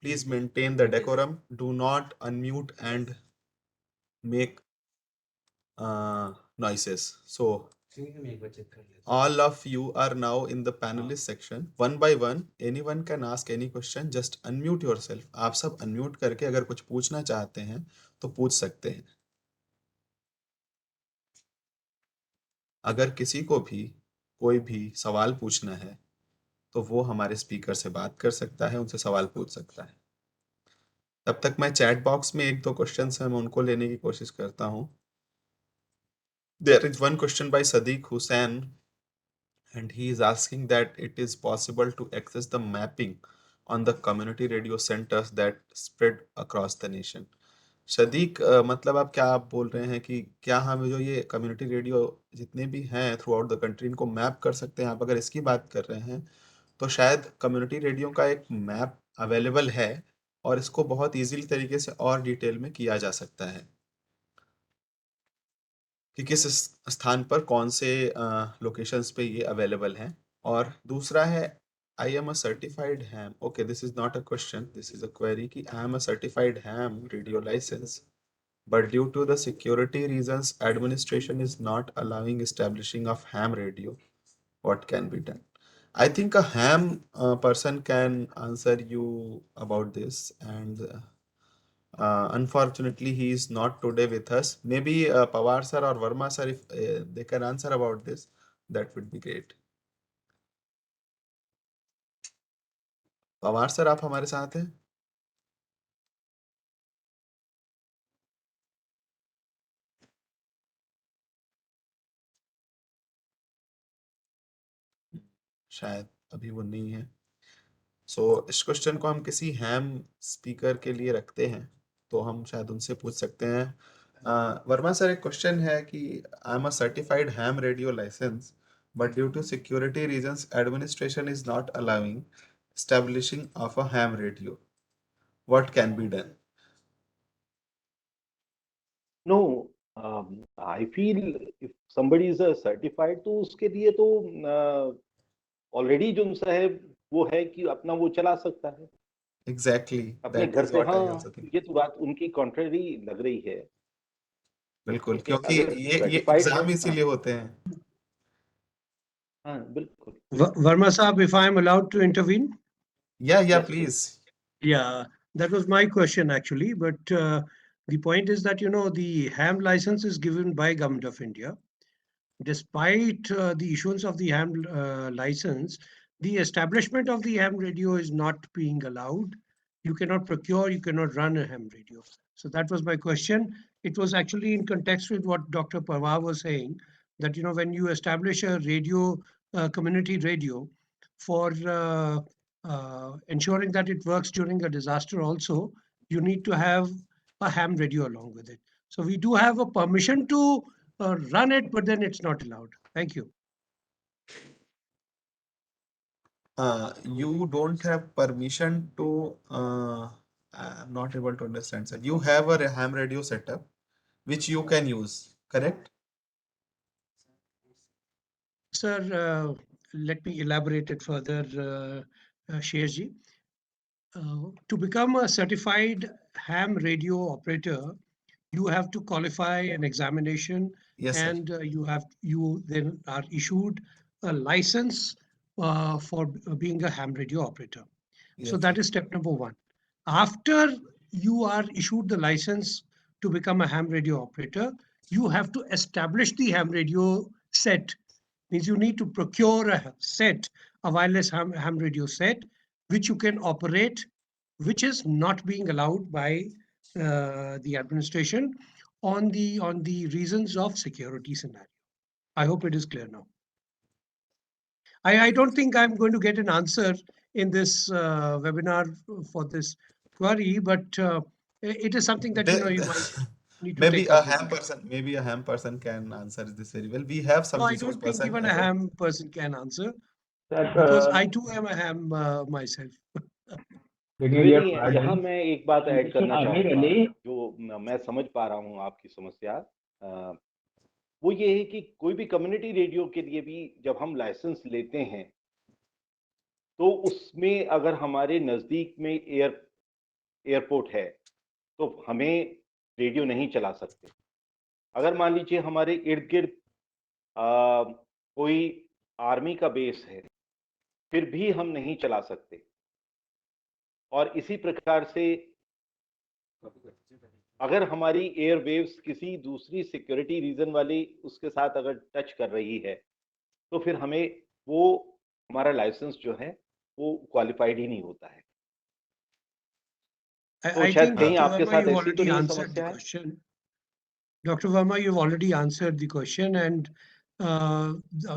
the decorum. Do not unmute and make noises. So all of you are now in the panelist section. One by one, anyone can ask any question. Just unmute yourself. आप सब unmute करके अगर कुछ पूछना चाहते हैं तो पूछ सकते हैं। अगर किसी को भी कोई भी सवाल पूछना है तो वो हमारे स्पीकर से बात कर सकता है, उनसे सवाल पूछ सकता है। तब तक मैं चैट बॉक्स में एक दो क्वेश्चंस हैं, मैं उनको लेने की कोशिश करता हूँ। There is one question by Sadiq Hussain, and he is asking that it is possible to access the mapping on the community radio centers that spread across the nation. Sadiq, मतलब आप बोल रहे हैं कि क्या हम जो ये कम्युनिटी रेडियो जितने भी हैं थ्रू आउट द कंट्री इनको मैप कर सकते हैं? आप अगर इसकी बात कर रहे हैं तो शायद कम्युनिटी रेडियो का एक मैप अवेलेबल है और इसको बहुत इजीली तरीके से और डिटेल में किया जा सकता है कि किस स्थान पर कौन से लोकेशंस पे ये अवेलेबल हैं। और दूसरा है, I am a certified ham. Okay, this is not a question, this is a query कि I am a certified ham radio licence, but due to the security reasons administration is not allowing establishing of ham radio. What can be done? I think a ham person can answer you about this, and unfortunately he is not today with us. Maybe Pawar sir or Verma sir, if they can answer about this, that would be great. Pawar sir, आप हमारे साथ हैं? शायद अभी वो नहीं है। सो इस क्वेश्चन को हम किसी हैम स्पीकर के लिए रखते हैं, तो हम शायद उनसे पूछ सकते हैं। वर्मा सर, एक क्वेश्चन है कि I am a certified ham radio licence, but due to security reasons, administration is not allowing establishing of a ham radio. What can be done? No, I feel if somebody is a certified, तो उसके लिए तो already जो सा है वो है कि अपना वो चला सकता है Exactly, अपने that घर is से। what I हाँ, also think. ये तो बात उनकी कॉन्ट्ररी लग रही है। बिल्कुल, लेकिन क्योंकि अगर ये सर्टिफाइड है, एग्जाम हाँ इसीलिए होते हैं. हाँ बिल्कुल। Verma Saab, if I'm allowed to intervene? Yeah, Yes, please. Yeah, that was my question actually. But the point is that, the ham license is given by Government of India. Despite the issuance of the ham license, the establishment of the ham radio is not being allowed. You cannot procure, you cannot run a ham radio. So that was my question. It was actually in context with what Dr. Pawar was saying, that, when you establish a radio, community radio, for ensuring that it works during a disaster also, you need to have a ham radio along with it. So we do have a permission to run it, but then it's not allowed. Thank you. You don't have permission to. I'm not able to understand, sir. You have a ham radio setup, which you can use, correct? Sir, let me elaborate it further, Sherji. To become a certified ham radio operator, you have to qualify an examination, Yes, sir. and you then are issued a license for being a ham radio operator. So Yes, that sir. is step number one. After you are issued the license to become a ham radio operator, you have to establish the ham radio set. Means you need to procure a set, a wireless ham radio set, which you can operate, which is not being allowed by the administration on the reasons of security scenario. I hope it is clear now. I don't think I'm going to get an answer in this webinar for this query, but it is something that you might need to Maybe take a up with ham them. person, maybe a ham person can answer this very well. We have some No, I resource don't think person even a as well. ham person can answer, That, because I too am a ham myself. Trivedi, यहाँ मैं एक बात add Mr. करना Amir चाहूंगा, Ali. जो मैं समझ पा रहा हूँ आपकी समस्या, वो ये है कि कोई भी कम्युनिटी रेडियो के लिए भी जब हम लाइसेंस लेते हैं, तो उसमें अगर हमारे नजदीक में एयरपोर्ट है, तो हमें रेडियो नहीं चला सकते। अगर मान लीजिए हमारे इर्द गिर्द कोई आर्मी का बेस है, फिर भी हम नहीं चला सकते। और इसी प्रकार से अगर हमारी एयरवेव्स किसी दूसरी सिक्योरिटी रीजन वाली उसके साथ अगर टच कर रही है, तो फिर हमें वो हमारा लाइसेंस जो है वो क्वालिफाइड ही नहीं होता है। तो I शायद think, कहीं Dr. आपके Verma, साथ you've ऐसी तो already नहीं answered the समस्या है? question. Dr. Verma, you've already answered the question, and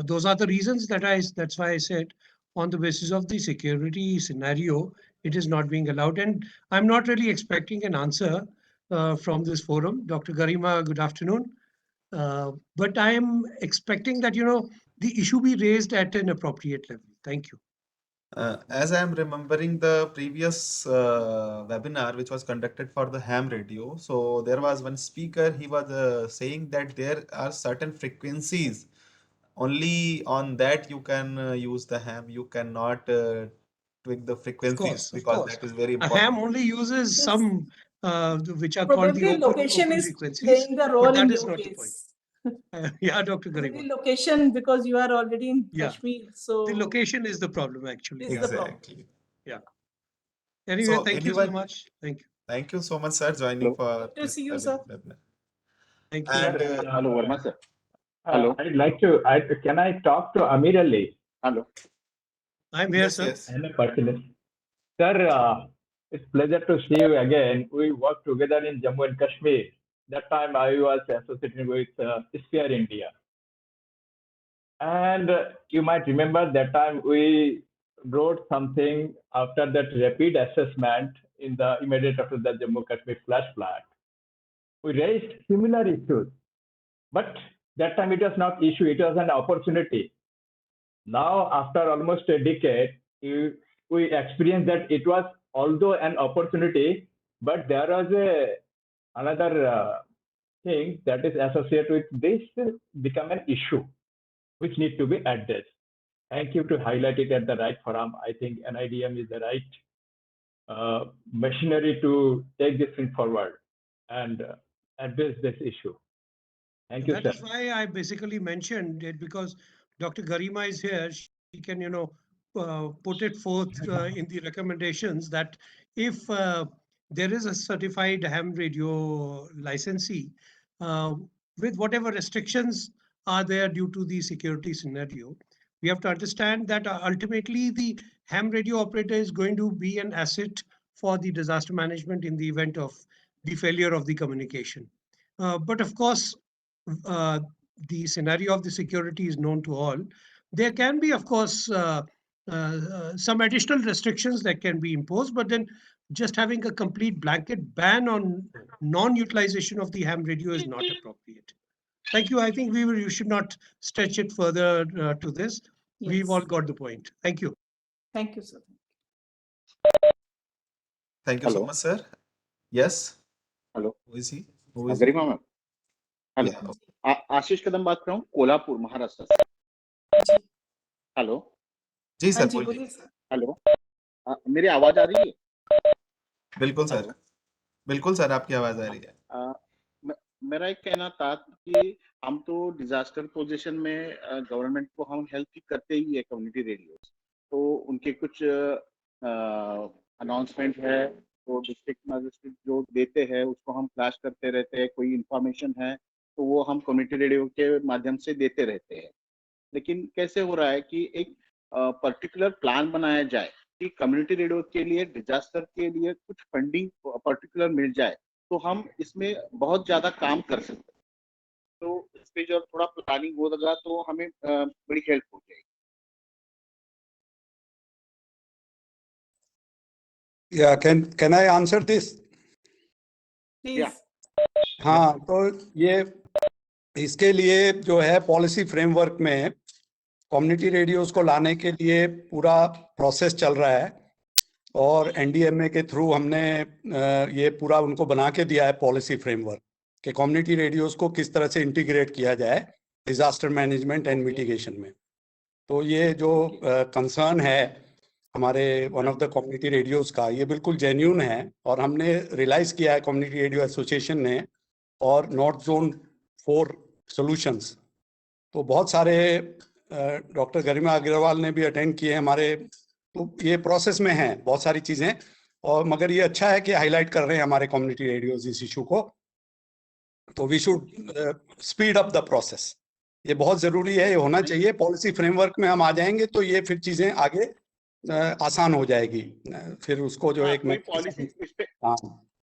those are the reasons that's why I said, on the basis of the security scenario, it is not being allowed. And I'm not really expecting an answer from this forum. Dr. Garima, good afternoon. But I am expecting that, the issue be raised at an appropriate level. Thank you. As I am remembering the previous webinar which was conducted for the ham radio, so there was one speaker, he was saying that there are certain frequencies, only on that you can use the ham, you cannot tweak the frequencies, Of because course. that is very A important. ham only uses Yes. some which are called the Probably location open is frequencies, playing the but role that in is your not the point. case. Yeah, Dr. Probably Garima. location, because you are already in Yeah. Kashmir, so The location is the problem, actually. is Yeah. the problem. Exactly. Anyway, So thank you so anyone, much. Thank you. thank you so much, sir, joining Hello. for Good to this see you, sir. webinar. Thank you. And Hello, Verma sir. Hello. I'd like to. Can I talk to Amir Ali? Hello. I'm here, yes, sir. yes. And a personalist. Sir, it's pleasure to see you again. We worked together in Jammu and Kashmir. That time I was associated with Sphere India. And you might remember that time we wrote something after that rapid assessment in the immediate after the Jammu Kashmir flash flood. we raised similar issues, but that time it was not issue, it was an opportunity. Now, after almost a decade, we experienced that it was although an opportunity, but there was another thing that is associated with this become an issue, which need to be addressed. Thank you to highlight it at the right forum. I think NIDM is the right machinery to take this thing forward and address this issue. Thank you, That sir. is why I basically mentioned it, because Dr. Garima is here. She can, put it forth in the recommendations that if there is a certified ham radio licensee, with whatever restrictions are there due to the security scenario, we have to understand that ultimately the ham radio operator is going to be an asset for the disaster management in the event of the failure of the communication. But of course, the scenario of the security is known to all. There can be, of course, some additional restrictions that can be imposed, but then just having a complete blanket ban on non-utilization of the ham radio is not appropriate. Thank you. I think you should not stretch it further to this. We've all got the point. Thank you. Thank you, sir. Thank you so Hello. much, sir. Yes. Hello. Who is he? Who is he? Garima ma'am hello Yeah. आशीष कदम बात कर रहा हूँ कोल्हापुर महाराष्ट्र से hello जी हाँ sir जी, बोलिए। बोलिए sir. Hello मेरी आवाज आ रही है बिल्कुल सर, हेलो बिल्कुल सर, आपकी आवाज आ रही है। मेरा एक कहना था कि हम तो डिजास्टर पोजीशन में गवर्नमेंट को हम हेल्प करते ही है कम्युनिटी रेडियो, तो उनके कुछ अनाउंसमेंट है तो डिस्ट्रिक्ट मजिस्ट्रेट जो देते हैं उसको हम फ्लैश करते रहते हैं, कोई इंफॉर्मेशन है तो वो हम कम्युनिटी रेडियो के माध्यम से देते रहते हैं। लेकिन कैसे हो रहा है कि एक पर्टिकुलर प्लान बनाया जाए कि कम्युनिटी रेडियो के लिए डिजास्टर के लिए कुछ फंडिंग पर्टिकुलर मिल जाए तो हम इसमें बहुत ज्यादा काम कर सकते हैं। तो इस पे जो थोड़ा प्लानिंग होगा तो हमें बड़ी हेल्प हो जाएगी। Yeah, can I answer this? Please. Yeah. हाँ, तो ये इसके लिए जो है पॉलिसी फ्रेमवर्क में कम्युनिटी रेडियोस को लाने के लिए पूरा प्रोसेस चल रहा है और एनडीएमए के थ्रू हमने ये पूरा उनको बना के दिया है पॉलिसी फ्रेमवर्क कि कम्युनिटी रेडियोस को किस तरह से इंटीग्रेट किया जाए डिजास्टर मैनेजमेंट एंड मिटिगेशन में। तो ये जो कंसर्न है हमारे one of the community radios का, ये बिल्कुल जेन्यून है और हमने रियलाइज किया है कम्युनिटी रेडियो एसोसिएशन ने और नॉर्थ जोन 4 सॉल्यूशंस, तो बहुत सारे डॉक्टर गरिमा अग्रवाल ने भी अटेंड किए हमारे, तो ये प्रोसेस में है बहुत सारी चीजें। और मगर ये अच्छा है कि हाईलाइट कर रहे हैं हमारे कम्युनिटी रेडियोज इस इशू को, तो we should speed up the process. ये बहुत जरूरी है, ये होना चाहिए। पॉलिसी फ्रेमवर्क में हम आ जाएंगे तो ये फिर चीजें आगे आसान हो जाएगी। फिर उसको जो एक कोई पॉलिसी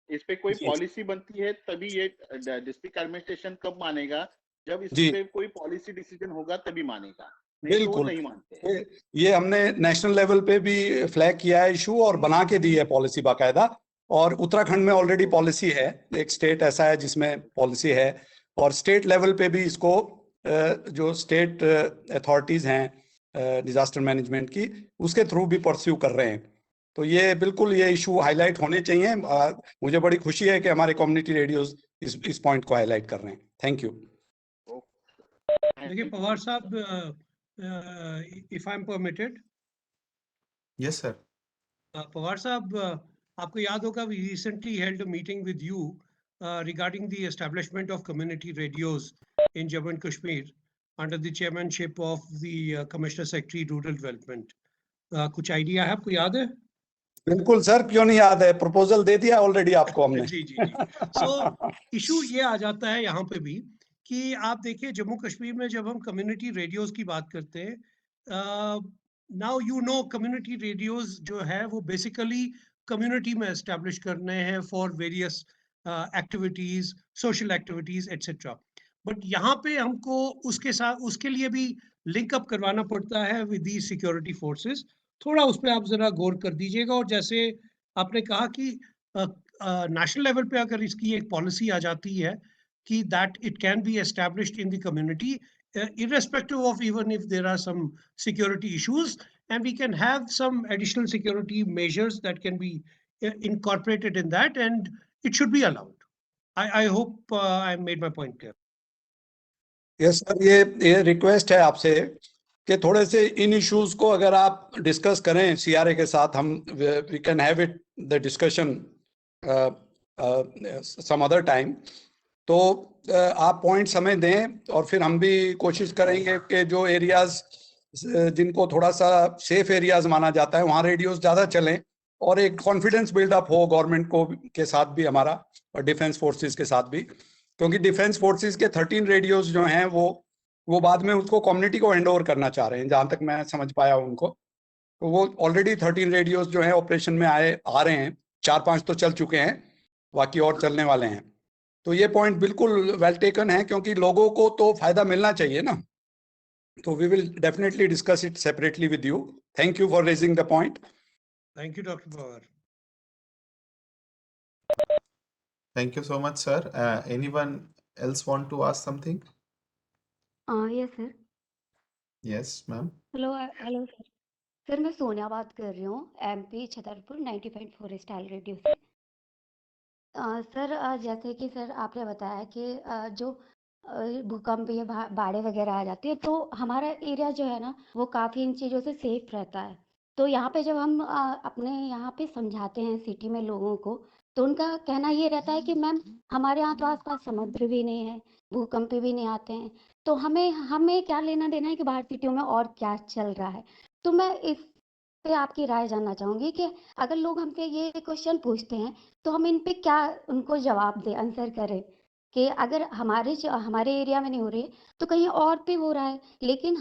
इस पे कोई पॉलिसी बनती है तभी ये डिस्ट्रिक्ट एडमिनिस्ट्रेशन कब मानेगा, जब इस पे कोई पॉलिसी डिसीजन होगा तभी मानेगा, नहीं तो वो नहीं मानते। ये हमने नेशनल लेवल पे भी फ्लैग किया है इशू और बना के दी है पॉलिसी बाकायदा, और उत्तराखंड में ऑलरेडी पॉलिसी है, एक स्टेट ऐसा है जिसमें पॉलिसी है, और स्टेट लेवल पे भी इसको जो स्टेट अथॉरिटीज हैं डिजास्टर मैनेजमेंट की, उसके थ्रू भी परस्यू कर रहे हैं। तो ये बिल्कुल ये इशू हाईलाइट होने चाहिए। मुझे बड़ी खुशी है कि हमारे कम्युनिटी रेडियोज इस पॉइंट को हाईलाइट कर रहे हैं। Thank you. देखिए पवार साहब, if I am permitted. Yes sir. Pawar साहब, आपको याद होगा we recently held a meeting with you regarding the establishment of community radios in Jammu and Kashmir under the chairmanship of the Commissioner Secretary Rural Development. कुछ idea है, आपको याद है? बिल्कुल सर, क्यों नहीं याद है, प्रपोजल दे दिया ऑलरेडी आपको हमने। जी जी जी। सो इशू ये आ जाता है यहाँ पे भी कि आप देखिए जम्मू कश्मीर में जब हम कम्युनिटी रेडियोस की बात करते हैं, now you know community radios जो है वो बेसिकली कम्युनिटी में एस्टेब्लिश करने हैं for various activities, social activities etcetera. But यहाँ पे हमको उसके साथ उसके लिए भी लिंक अप करवाना पड़ता है विद दी सिक्योरिटी फोर्सेस। थोड़ा उस पर आप जरा गौर कर दीजिएगा। और जैसे आपने कहा कि नेशनल लेवल पे अगर इसकी एक पॉलिसी आ जाती है कि that it can be established in the community irrespective of even if there are some security issues, and we can have some additional security measures that can be incorporated in that, and it should be allowed. I hope I made my point clear. Yes sir, ये request है आपसे कि थोड़े से इन issues को अगर आप discuss करें सीआरए के साथ, हम we can have it the discussion some other time. तो आप पॉइंट्स हमें दें और फिर हम भी कोशिश करेंगे कि जो एरियाज जिनको थोड़ा सा सेफ एरियाज माना जाता है वहाँ रेडियोस ज़्यादा चलें और एक कॉन्फिडेंस बिल्डअप हो गवर्नमेंट को के साथ भी हमारा और डिफेंस फोर्सेस के साथ भी, क्योंकि डिफेंस फोर्सेस के 13 रेडियोस जो हैं वो बाद में उसको कम्युनिटी को हैंड ओवर करना चाह रहे हैं, जहाँ तक मैं समझ पाया उनको। तो वो ऑलरेडी 13 रेडियोस जो हैं ऑपरेशन में आ रहे हैं, 4-5 तो चल चुके हैं, बाकी और चलने वाले हैं। तो ये पॉइंट बिल्कुल वेल टेकन है, क्योंकि लोगों को तो फायदा मिलना चाहिए ना। तो we will definitely discuss it separately with you. Thank you for raising the point. Thank you, Dr. Pawar. Thank you so much, sir. Anyone else want to ask something? Yes, sir. Yes, ma'am. Hello, hello, sir. Sir मैं सोनिया बात कर रही हूँ, MP Chhatarpur 90.4 style radio से। Sir जैसे कि sir आपने बताया कि जो भूकंप या बाढ़ें वगैरह आ जाती है तो हमारा एरिया जो है ना वो काफ़ी इन चीज़ों से सेफ रहता है। तो यहाँ पे जब हम अपने यहाँ पे समझाते हैं सिटी में लोगों को, तो उनका कहना ये रहता है कि मैम हमारे यहाँ तो आसपास समुद्र भी नहीं है, भूकंप भी नहीं आते हैं, तो हमें क्या लेना देना है कि बाहर सिटियों में और क्या चल रहा है। तो मैं इस पे आपकी राय जानना चाहूँगी कि अगर लोग हमसे ये क्वेश्चन पूछते हैं तो हम इन पे क्या उनको जवाब दें, आंसर करें कि अगर हमारे एरिया में नहीं हो रही है तो कहीं और पे हो रहा है, लेकिन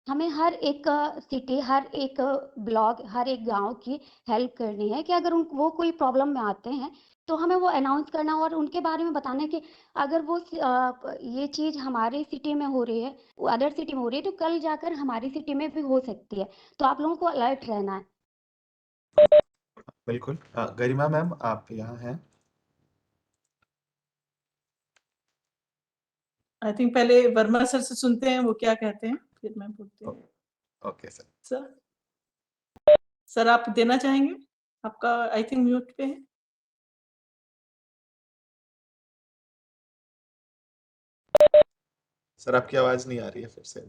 हमें हर एक सिटी, हर एक ब्लॉक, हर एक गांव की हेल्प करनी है कि अगर वो कोई प्रॉब्लम में आते हैं तो हमें वो अनाउंस करना और उनके बारे में बताना है कि अगर ये चीज़ हमारे सिटी में हो रही है, अदर सिटी में हो रही है, तो कल जाकर हमारी सिटी में भी हो सकती है। तो आप लोगों को अलर्ट रहना है। बिल्कुल। गरिमा मैम, आप यहाँ हैं? आई थिंक पहले वर्मा सर से सुनते हैं वो क्या कहते हैं, फिर मैं बोलती हूँ। Okay sir. सर आप देना चाहेंगे? आपका आई थिंक म्यूट पे है। सर आपकी आवाज नहीं आ रही है फिर से।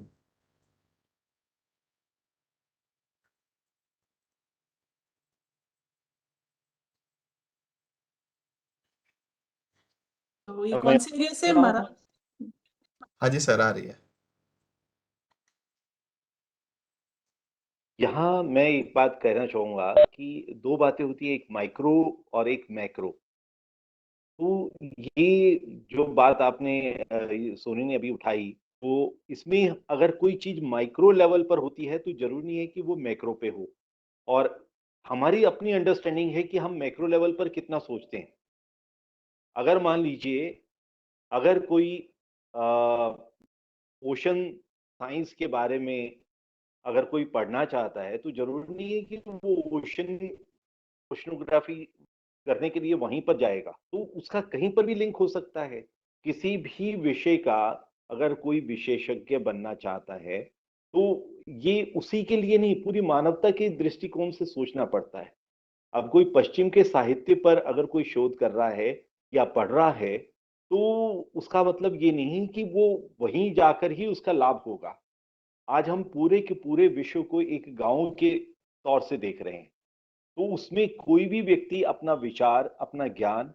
तो ये कौन से एरिया से हमारा? हाँ जी सर, आ रही है। यहाँ मैं एक बात कहना चाहूंगा कि दो बातें होती है, एक माइक्रो और एक मैक्रो। तो ये जो बात आपने सोनी ने अभी उठाई, तो इसमें अगर कोई चीज माइक्रो लेवल पर होती है तो जरूरी नहीं है कि वो मैक्रो पे हो। और हमारी अपनी अंडरस्टैंडिंग है कि हम मैक्रो लेवल पर कितना सोचते हैं। अगर मान लीजिए अगर कोई ओशन साइंस के बारे में अगर कोई पढ़ना चाहता है तो जरूरी नहीं है कि वो ओशनोग्राफी करने के लिए वहीं पर जाएगा, तो उसका कहीं पर भी लिंक हो सकता है। किसी भी विषय का अगर कोई विशेषज्ञ बनना चाहता है तो ये उसी के लिए नहीं, पूरी मानवता के दृष्टिकोण से सोचना पड़ता है। अब कोई पश्चिम के साहित्य पर अगर कोई शोध कर रहा है या पढ़ रहा है तो उसका मतलब ये नहीं कि वो वहीं जाकर ही उसका लाभ होगा। आज हम पूरे के पूरे विश्व को एक गांव के तौर से देख रहे हैं, तो उसमें कोई भी व्यक्ति अपना विचार, अपना ज्ञान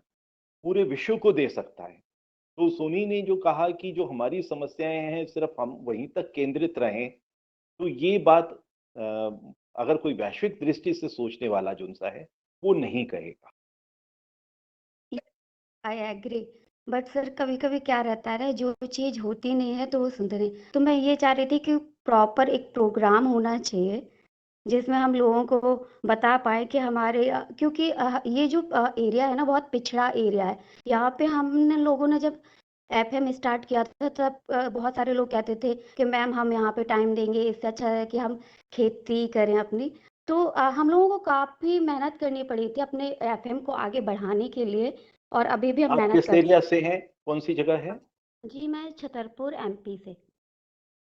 पूरे विश्व को दे सकता है। तो सोनी ने जो कहा कि जो हमारी समस्याएं हैं सिर्फ हम वहीं तक केंद्रित रहें, तो ये बात अगर कोई वैश्विक दृष्टि से सोचने वाला जो सा है वो नहीं कहेगा। आई एग्री, बट सर कभी कभी क्या रहता है, जो चीज़ होती नहीं है तो वो सुनते नहीं। तो मैं ये चाह रही थी कि प्रॉपर एक प्रोग्राम होना चाहिए जिसमें हम लोगों को बता पाए कि हमारे क्योंकि ये जो एरिया है ना बहुत पिछड़ा एरिया है। यहाँ पे हमने लोगों ने जब एफएम स्टार्ट किया था तब बहुत सारे लोग कहते थे कि मैम हम यहाँ पे टाइम देंगे, इससे अच्छा है कि हम खेती करें अपनी। तो हम लोगों को काफ़ी मेहनत करनी पड़ी थी अपने एफएम को आगे बढ़ाने के लिए, और अभी भी हम आप मेहनत किस कर एरिया से हैं? कौन सी जगह है? जी, मैं छतरपुर एमपी से।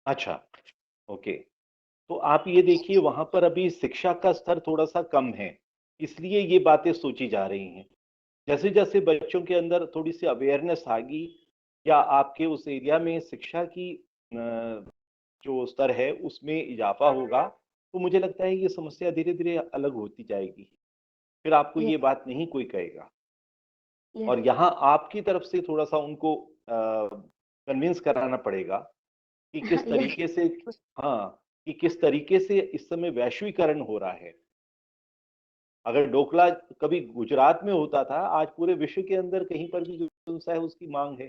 अच्छा, ओके। तो आप ये देखिए वहाँ पर अभी शिक्षा का स्तर थोड़ा-सा कम है, इसलिए ये बातें सोची जा रही हैं। जैसे-जैसे बच्चों के अंदर थोड़ी-सी अवेयरनेस आएगी या आपके उस एरिया में शिक्षा की जो स्तर है उसमें इजाफ़ा होगा, तो मुझे लगता है ये समस्या धीरे-धीरे अलग होती जाएगी। फिर आपको यस, ये बात नहीं कोई कहेगा। और यस, यहाँ आपकी तरफ से थोड़ा-सा उनको कन्विंस कराना पड़ेगा कि किस यस, तरीके से हाँ, कि किस तरीके से इस समय वैश्वीकरण हो रहा है। अगर ढोकला कभी गुजरात में होता था, आज पूरे विश्व के अंदर कहीं पर भी जो सा है उसकी माँग है।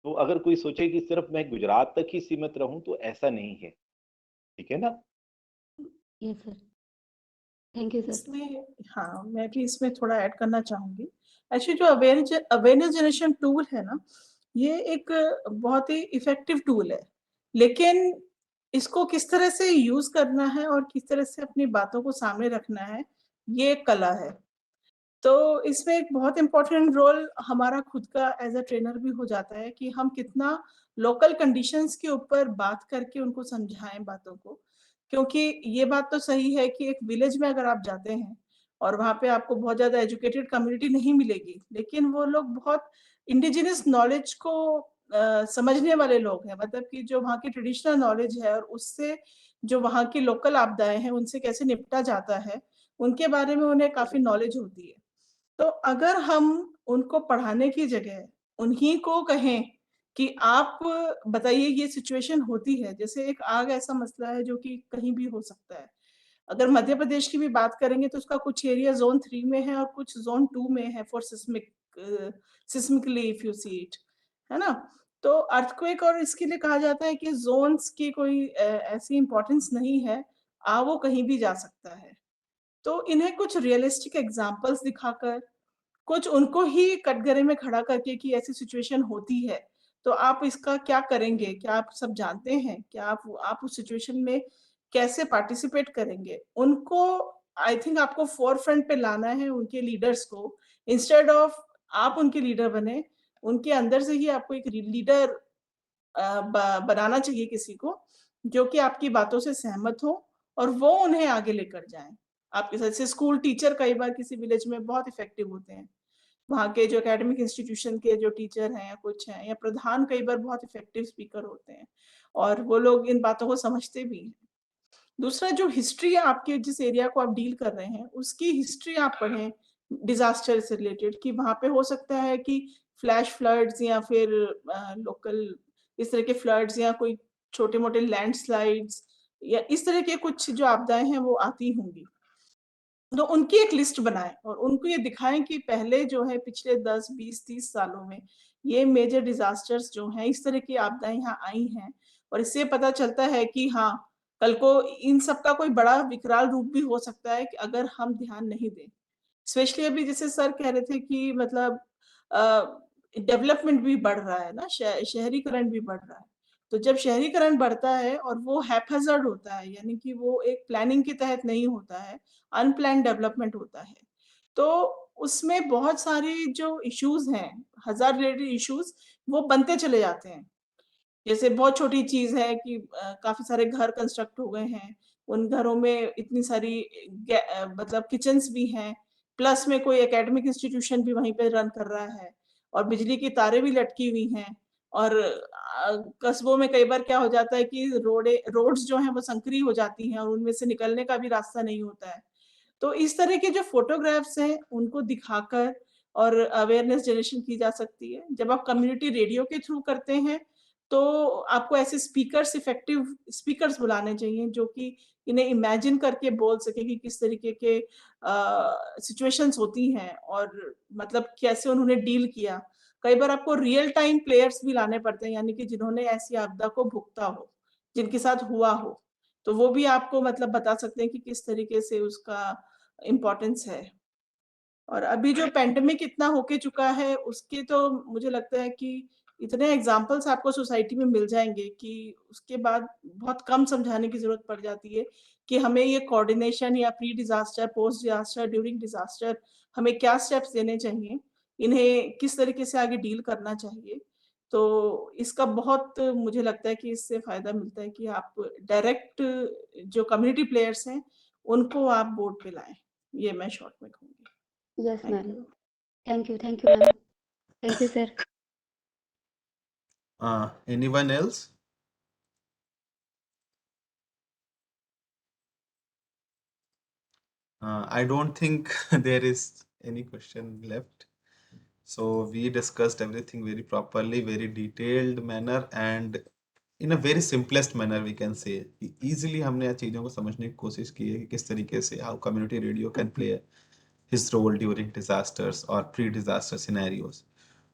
तो अगर कोई सोचे कि सिर्फ़ मैं गुजरात तक ही सीमित रहूँ तो ऐसा नहीं है। ठीक है ना? Yes sir. Thank you sir. इसमें हाँ, मैं भी इसमें थोड़ा ऐड करना चाहूँगी। एक्चुअली जो अवेयरनेस जनरेशन टूल है ना, ये एक बहुत ही इफ़ेक्टिव टूल है। लेकिन इसको किस तरह से यूज़ करना है और किस तरह से अपनी बातों को सामने रखना है, ये एक कला है। तो इसमें एक बहुत इम्पोर्टेंट रोल हमारा खुद का एज़ अ ट्रेनर भी हो जाता है कि हम कितना लोकल कंडीशंस के ऊपर बात करके उनको समझाएँ बातों को। क्योंकि ये बात तो सही है कि एक विलेज में अगर आप जाते हैं और वहाँ पे आपको बहुत ज़्यादा एजुकेटेड कम्युनिटी नहीं मिलेगी, लेकिन वो लोग बहुत इंडिजिनस नॉलेज को समझने वाले लोग हैं। मतलब कि जो वहाँ की ट्रेडिशनल नॉलेज है और उससे जो वहाँ की लोकल आपदाएँ हैं, उनसे कैसे निपटा जाता है, उनके बारे में उन्हें काफ़ी नॉलेज होती है। तो अगर हम उनको पढ़ाने की जगह उन्हीं को कहें कि आप बताइए ये सिचुएशन होती है, जैसे एक आग ऐसा मसला है जो कि कहीं भी हो सकता है। अगर मध्य प्रदेश की भी बात करेंगे तो उसका कुछ एरिया ज़ोन 3 में है और कुछ ज़ोन 2 में है for seismically if you see it, है ना? तो अर्थक्वेक और इसके लिए कहा जाता है कि ज़ोन्स की कोई ऐसी इम्पोर्टेंस नहीं है, वो कहीं भी जा सकता है। तो इन्हें कुछ रियलिस्टिक एग्ज़ाम्पल्स दिखाकर कुछ उनको ही कटघरे में खड़ा करके कि ऐसी सिचुएशन होती है, तो आप इसका क्या करेंगे? क्या आप सब जानते हैं? क्या आप उस सिचुएशन में कैसे पार्टिसिपेट करेंगे? उनको आई थिंक आपको फ़ोरफ्रंट पे लाना है उनके लीडर्स को, इंस्टेड ऑफ आप उनके लीडर बने, उनके अंदर से ही आपको एक लीडर बनाना चाहिए किसी को, जो कि आपकी बातों से सहमत हो और वो उन्हें आगे लेकर जाएँ। आपके साथ जैसे स्कूल टीचर कई बार किसी विलेज में बहुत इफ़ेक्टिव होते हैं। वहाँ के जो एकेडमिक इंस्टीट्यूशन के जो टीचर हैं या कुछ हैं या प्रधान कई बार बहुत इफ़ेक्टिव स्पीकर होते हैं और वो लोग इन बातों को समझते भी हैं। दूसरा जो हिस्ट्री है आपके जिस एरिया को आप डील कर रहे हैं, उसकी हिस्ट्री आप पढ़ें डिज़ास्टर से रिलेटेड कि वहाँ पे हो सकता है कि फ्लैश फ्लड्स या फिर लोकल इस तरह के फ्लड्स या कोई छोटे-मोटे लैंडस्लाइड्स या इस तरह के कुछ जो आपदाएँ हैं वो आती होंगी। तो उनकी एक लिस्ट बनाएँ और उनको ये दिखाएँ कि पहले जो है पिछले 10, 20, 30 सालों में ये मेजर डिज़ास्टर्स जो हैं, इस तरह की आपदाएँ यहाँ आई हैं और इससे पता चलता है कि हाँ, कल को इन सब का कोई बड़ा विकराल रूप भी हो सकता है कि अगर हम ध्यान नहीं दें। स्पेशली अभी जैसे सर कह रहे थे कि मतलब डेवलपमेंट भी बढ़ रहा है ना, शहरीकरण भी बढ़ रहा है। तो जब शहरीकरण बढ़ता है और वो हैphazard होता है, यानी कि वो एक प्लानिंग के तहत नहीं होता है, अनप्लैन्ड डेवलपमेंट होता है। तो उसमें बहुत सारी जो इश्यूज़ हैं, हज़ार रिलेटेड इश्यूज़, वो बनते चले जाते हैं। जैसे बहुत छोटी चीज़ है कि काफ़ी सारे घर कंस्ट्रक्ट हो गए हैं। उन घरों में इतनी सारी मतलब किचन्स भी हैं, प्लस में कोई एकेडमिक इंस्टीट्यूशन भी वहीं पे रन कर रहा है और बिजली की तारें भी लटकी हुई हैं और कस्बों में कई बार क्या हो जाता है कि रोड्स जो हैं वो संकरी हो जाती हैं और उनमें से निकलने का भी रास्ता नहीं होता है। तो इस तरह के जो फ़ोटोग्राफ्स हैं, उनको दिखाकर और अवेयरनेस जनरेशन की जा सकती है। जब आप कम्युनिटी रेडियो के थ्रू करते हैं, तो आपको ऐसे इफ़ेक्टिव स्पीकर्स बुलाने चाहिए, जो कि इन्हें इमेजिन करके बोल सकें कि किस तरीके के सिचुएशंस होती हैं और मतलब कैसे उन्होंने डील किया। कई बार आपको रियल टाइम प्लेयर्स भी लाने पड़ते हैं, यानी कि जिन्होंने ऐसी आपदा को भुगता हो, जिनके साथ हुआ हो। तो वो भी आपको मतलब बता सकते हैं कि किस तरीके से उसका इम्पोर्टेंस है। और अभी जो पैंडेमिक इतना होके चुका है, उसके तो मुझे लगता है कि इतने एग्ज़ाम्पल्स आपको सोसाइटी में मिल जाएँगे कि उसके बाद बहुत कम समझाने की ज़रूरत पड़ जाती है कि हमें ये कोऑर्डिनेशन या pre disaster, post disaster, during disaster हमें क्या स्टेप्स देने चाहिए, इन्हें किस तरीके से आगे डील करना चाहिए। तो इसका बहुत मुझे लगता है कि इससे फायदा मिलता है कि आप डायरेक्ट जो कम्युनिटी प्लेयर्स हैं उनको आप बोर्ड पे लाएं। ये मैं शॉर्ट में कहूँगी। Yes Thank ma'am, thank you ma'am, thank you sir. Anyone else? I don't think there is any question left. So we discussed everything very properly, very detailed manner, and in a very simplest manner we can say. Easily हमने चीज़ों को समझने की कोशिश की है कि किस तरीके से how community radio can play his role during disasters or pre-disaster scenarios.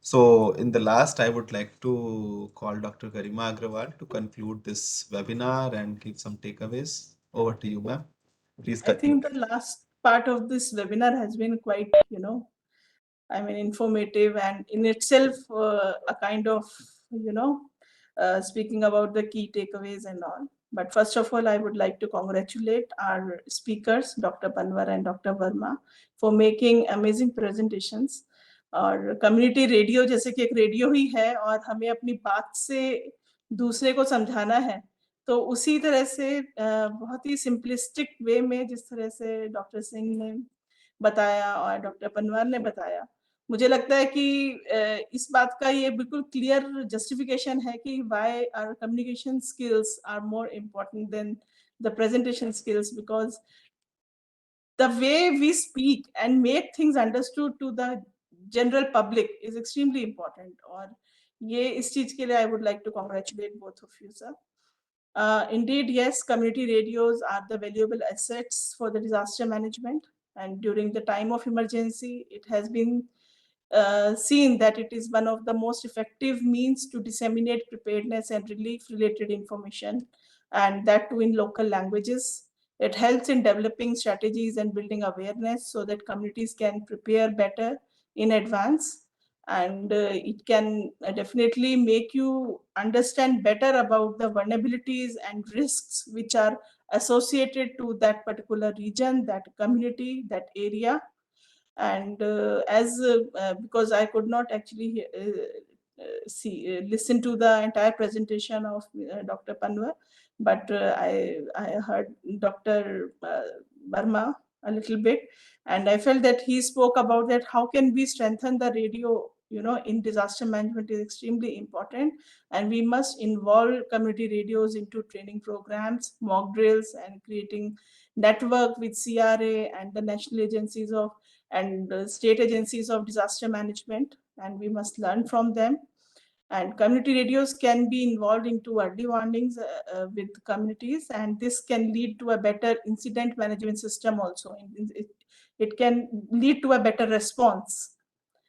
So in the last, I would like to call Dr. Garima Agrawal to conclude this webinar and give some takeaways. Over to you, ma'am. Please I continue. think the last part of this webinar has been quite, informative and in itself a kind of, speaking about the key takeaways and all. But first of all, I would like to congratulate our speakers, Dr. Panwar and Dr. Verma, for making amazing presentations. और community radio जैसे कि एक radio ही है और हमें अपनी बात से दूसरे को समझाना है, तो उसी तरह से बहुत ही सिंपलिस्टिक वे में जिस तरह से डॉक्टर सिंह ने बताया और डॉक्टर पनवार ने बताया, मुझे लगता है कि इस बात का ये बिल्कुल क्लियर जस्टिफिकेशन है कि why our communication skills are more important than the presentation skills, because the way we speak and make things understood to the general public is extremely important. और ये इस चीज के लिए I would like to congratulate both of you, sir. Indeed, yes, community radios are the valuable assets for the disaster management, and during the time of emergency, it has been seen that it is one of the most effective means to disseminate preparedness and relief-related information, and that too in local languages. It helps in developing strategies and building awareness so that communities can prepare better in advance. And it can definitely make you understand better about the vulnerabilities and risks which are associated to that particular region, that community, that area. And because I could not actually listen to the entire presentation of Dr. Panwar, but I heard Dr. Verma a little bit, and I felt that he spoke about that how can we strengthen the radio, in disaster management is extremely important, and we must involve community radios into training programs, mock drills, and creating network with CRA and the national agencies of and state agencies of disaster management, and we must learn from them. And community radios can be involved into early warnings with communities, and this can lead to a better incident management system also. It can lead to a better response.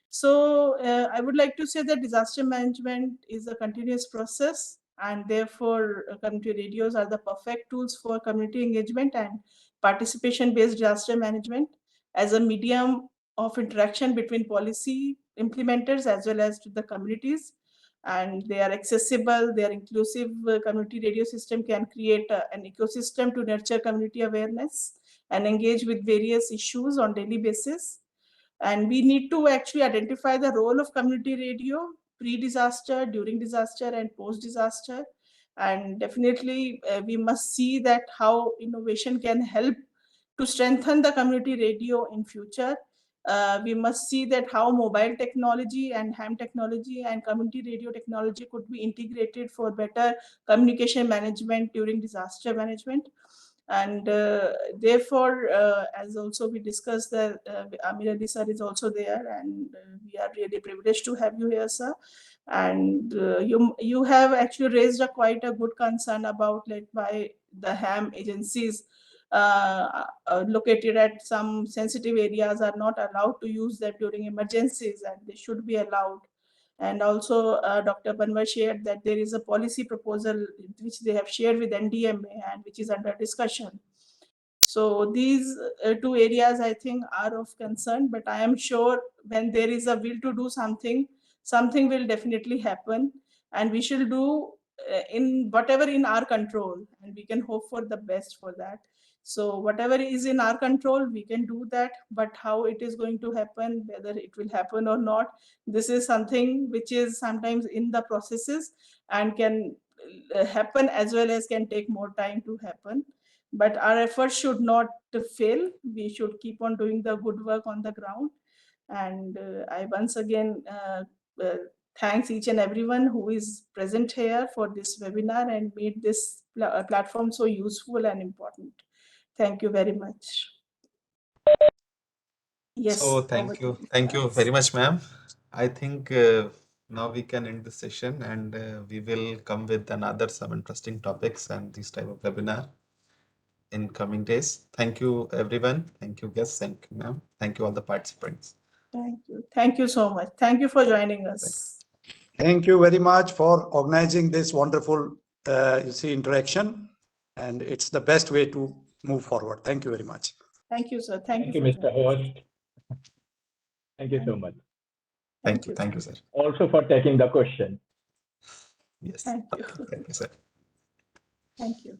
So I would like to say that disaster management is a continuous process, and therefore community radios are the perfect tools for community engagement and participation-based disaster management as a medium of interaction between policy implementers as well as to the communities. And they are accessible, they are inclusive. Community radio system can create an ecosystem to nurture community awareness and engage with various issues on daily basis. And we need to actually identify the role of community radio pre-disaster, during disaster, and post-disaster. And definitely we must see that how innovation can help to strengthen the community radio in future. We must see that how mobile technology and ham technology and community radio technology could be integrated for better communication management during disaster management. And therefore, as also we discussed that Amir Ali sir is also there, and we are really privileged to have you here, sir. And you have actually raised quite a good concern about like why the ham agencies located at some sensitive areas are not allowed to use them during emergencies, and they should be allowed. And also Dr. Panwar shared that there is a policy proposal which they have shared with NDMA and which is under discussion. So these two areas I think are of concern, but I am sure when there is a will to do something, something will definitely happen, and we shall do in whatever in our control, and we can hope for the best for that. So whatever is in our control, we can do that. But how it is going to happen, whether it will happen or not, this is something which is sometimes in the processes and can happen as well as can take more time to happen. But our efforts should not fail. We should keep on doing the good work on the ground. And I once again thanks each and everyone who is present here for this webinar and made this platform so useful and important. Thank you very much. Yes. So over thank to you. Thank you very much, ma'am. I think now we can end the session, and we will come with another some interesting topics and this type of webinar in coming days. Thank you, everyone. Thank you, guests. Thank you, ma'am. Thank you, all the participants. Thank you. Thank you so much. Thank you for joining us. Thank you very much for organizing this wonderful, interaction. And it's the best way to move forward. Thank you very much. Thank you, sir. Thank you, for Mr. joining. Host. Thank you so much. Thank you. Thank you, sir. Also for taking the question. Yes. Thank you. Thank you, sir. Thank you.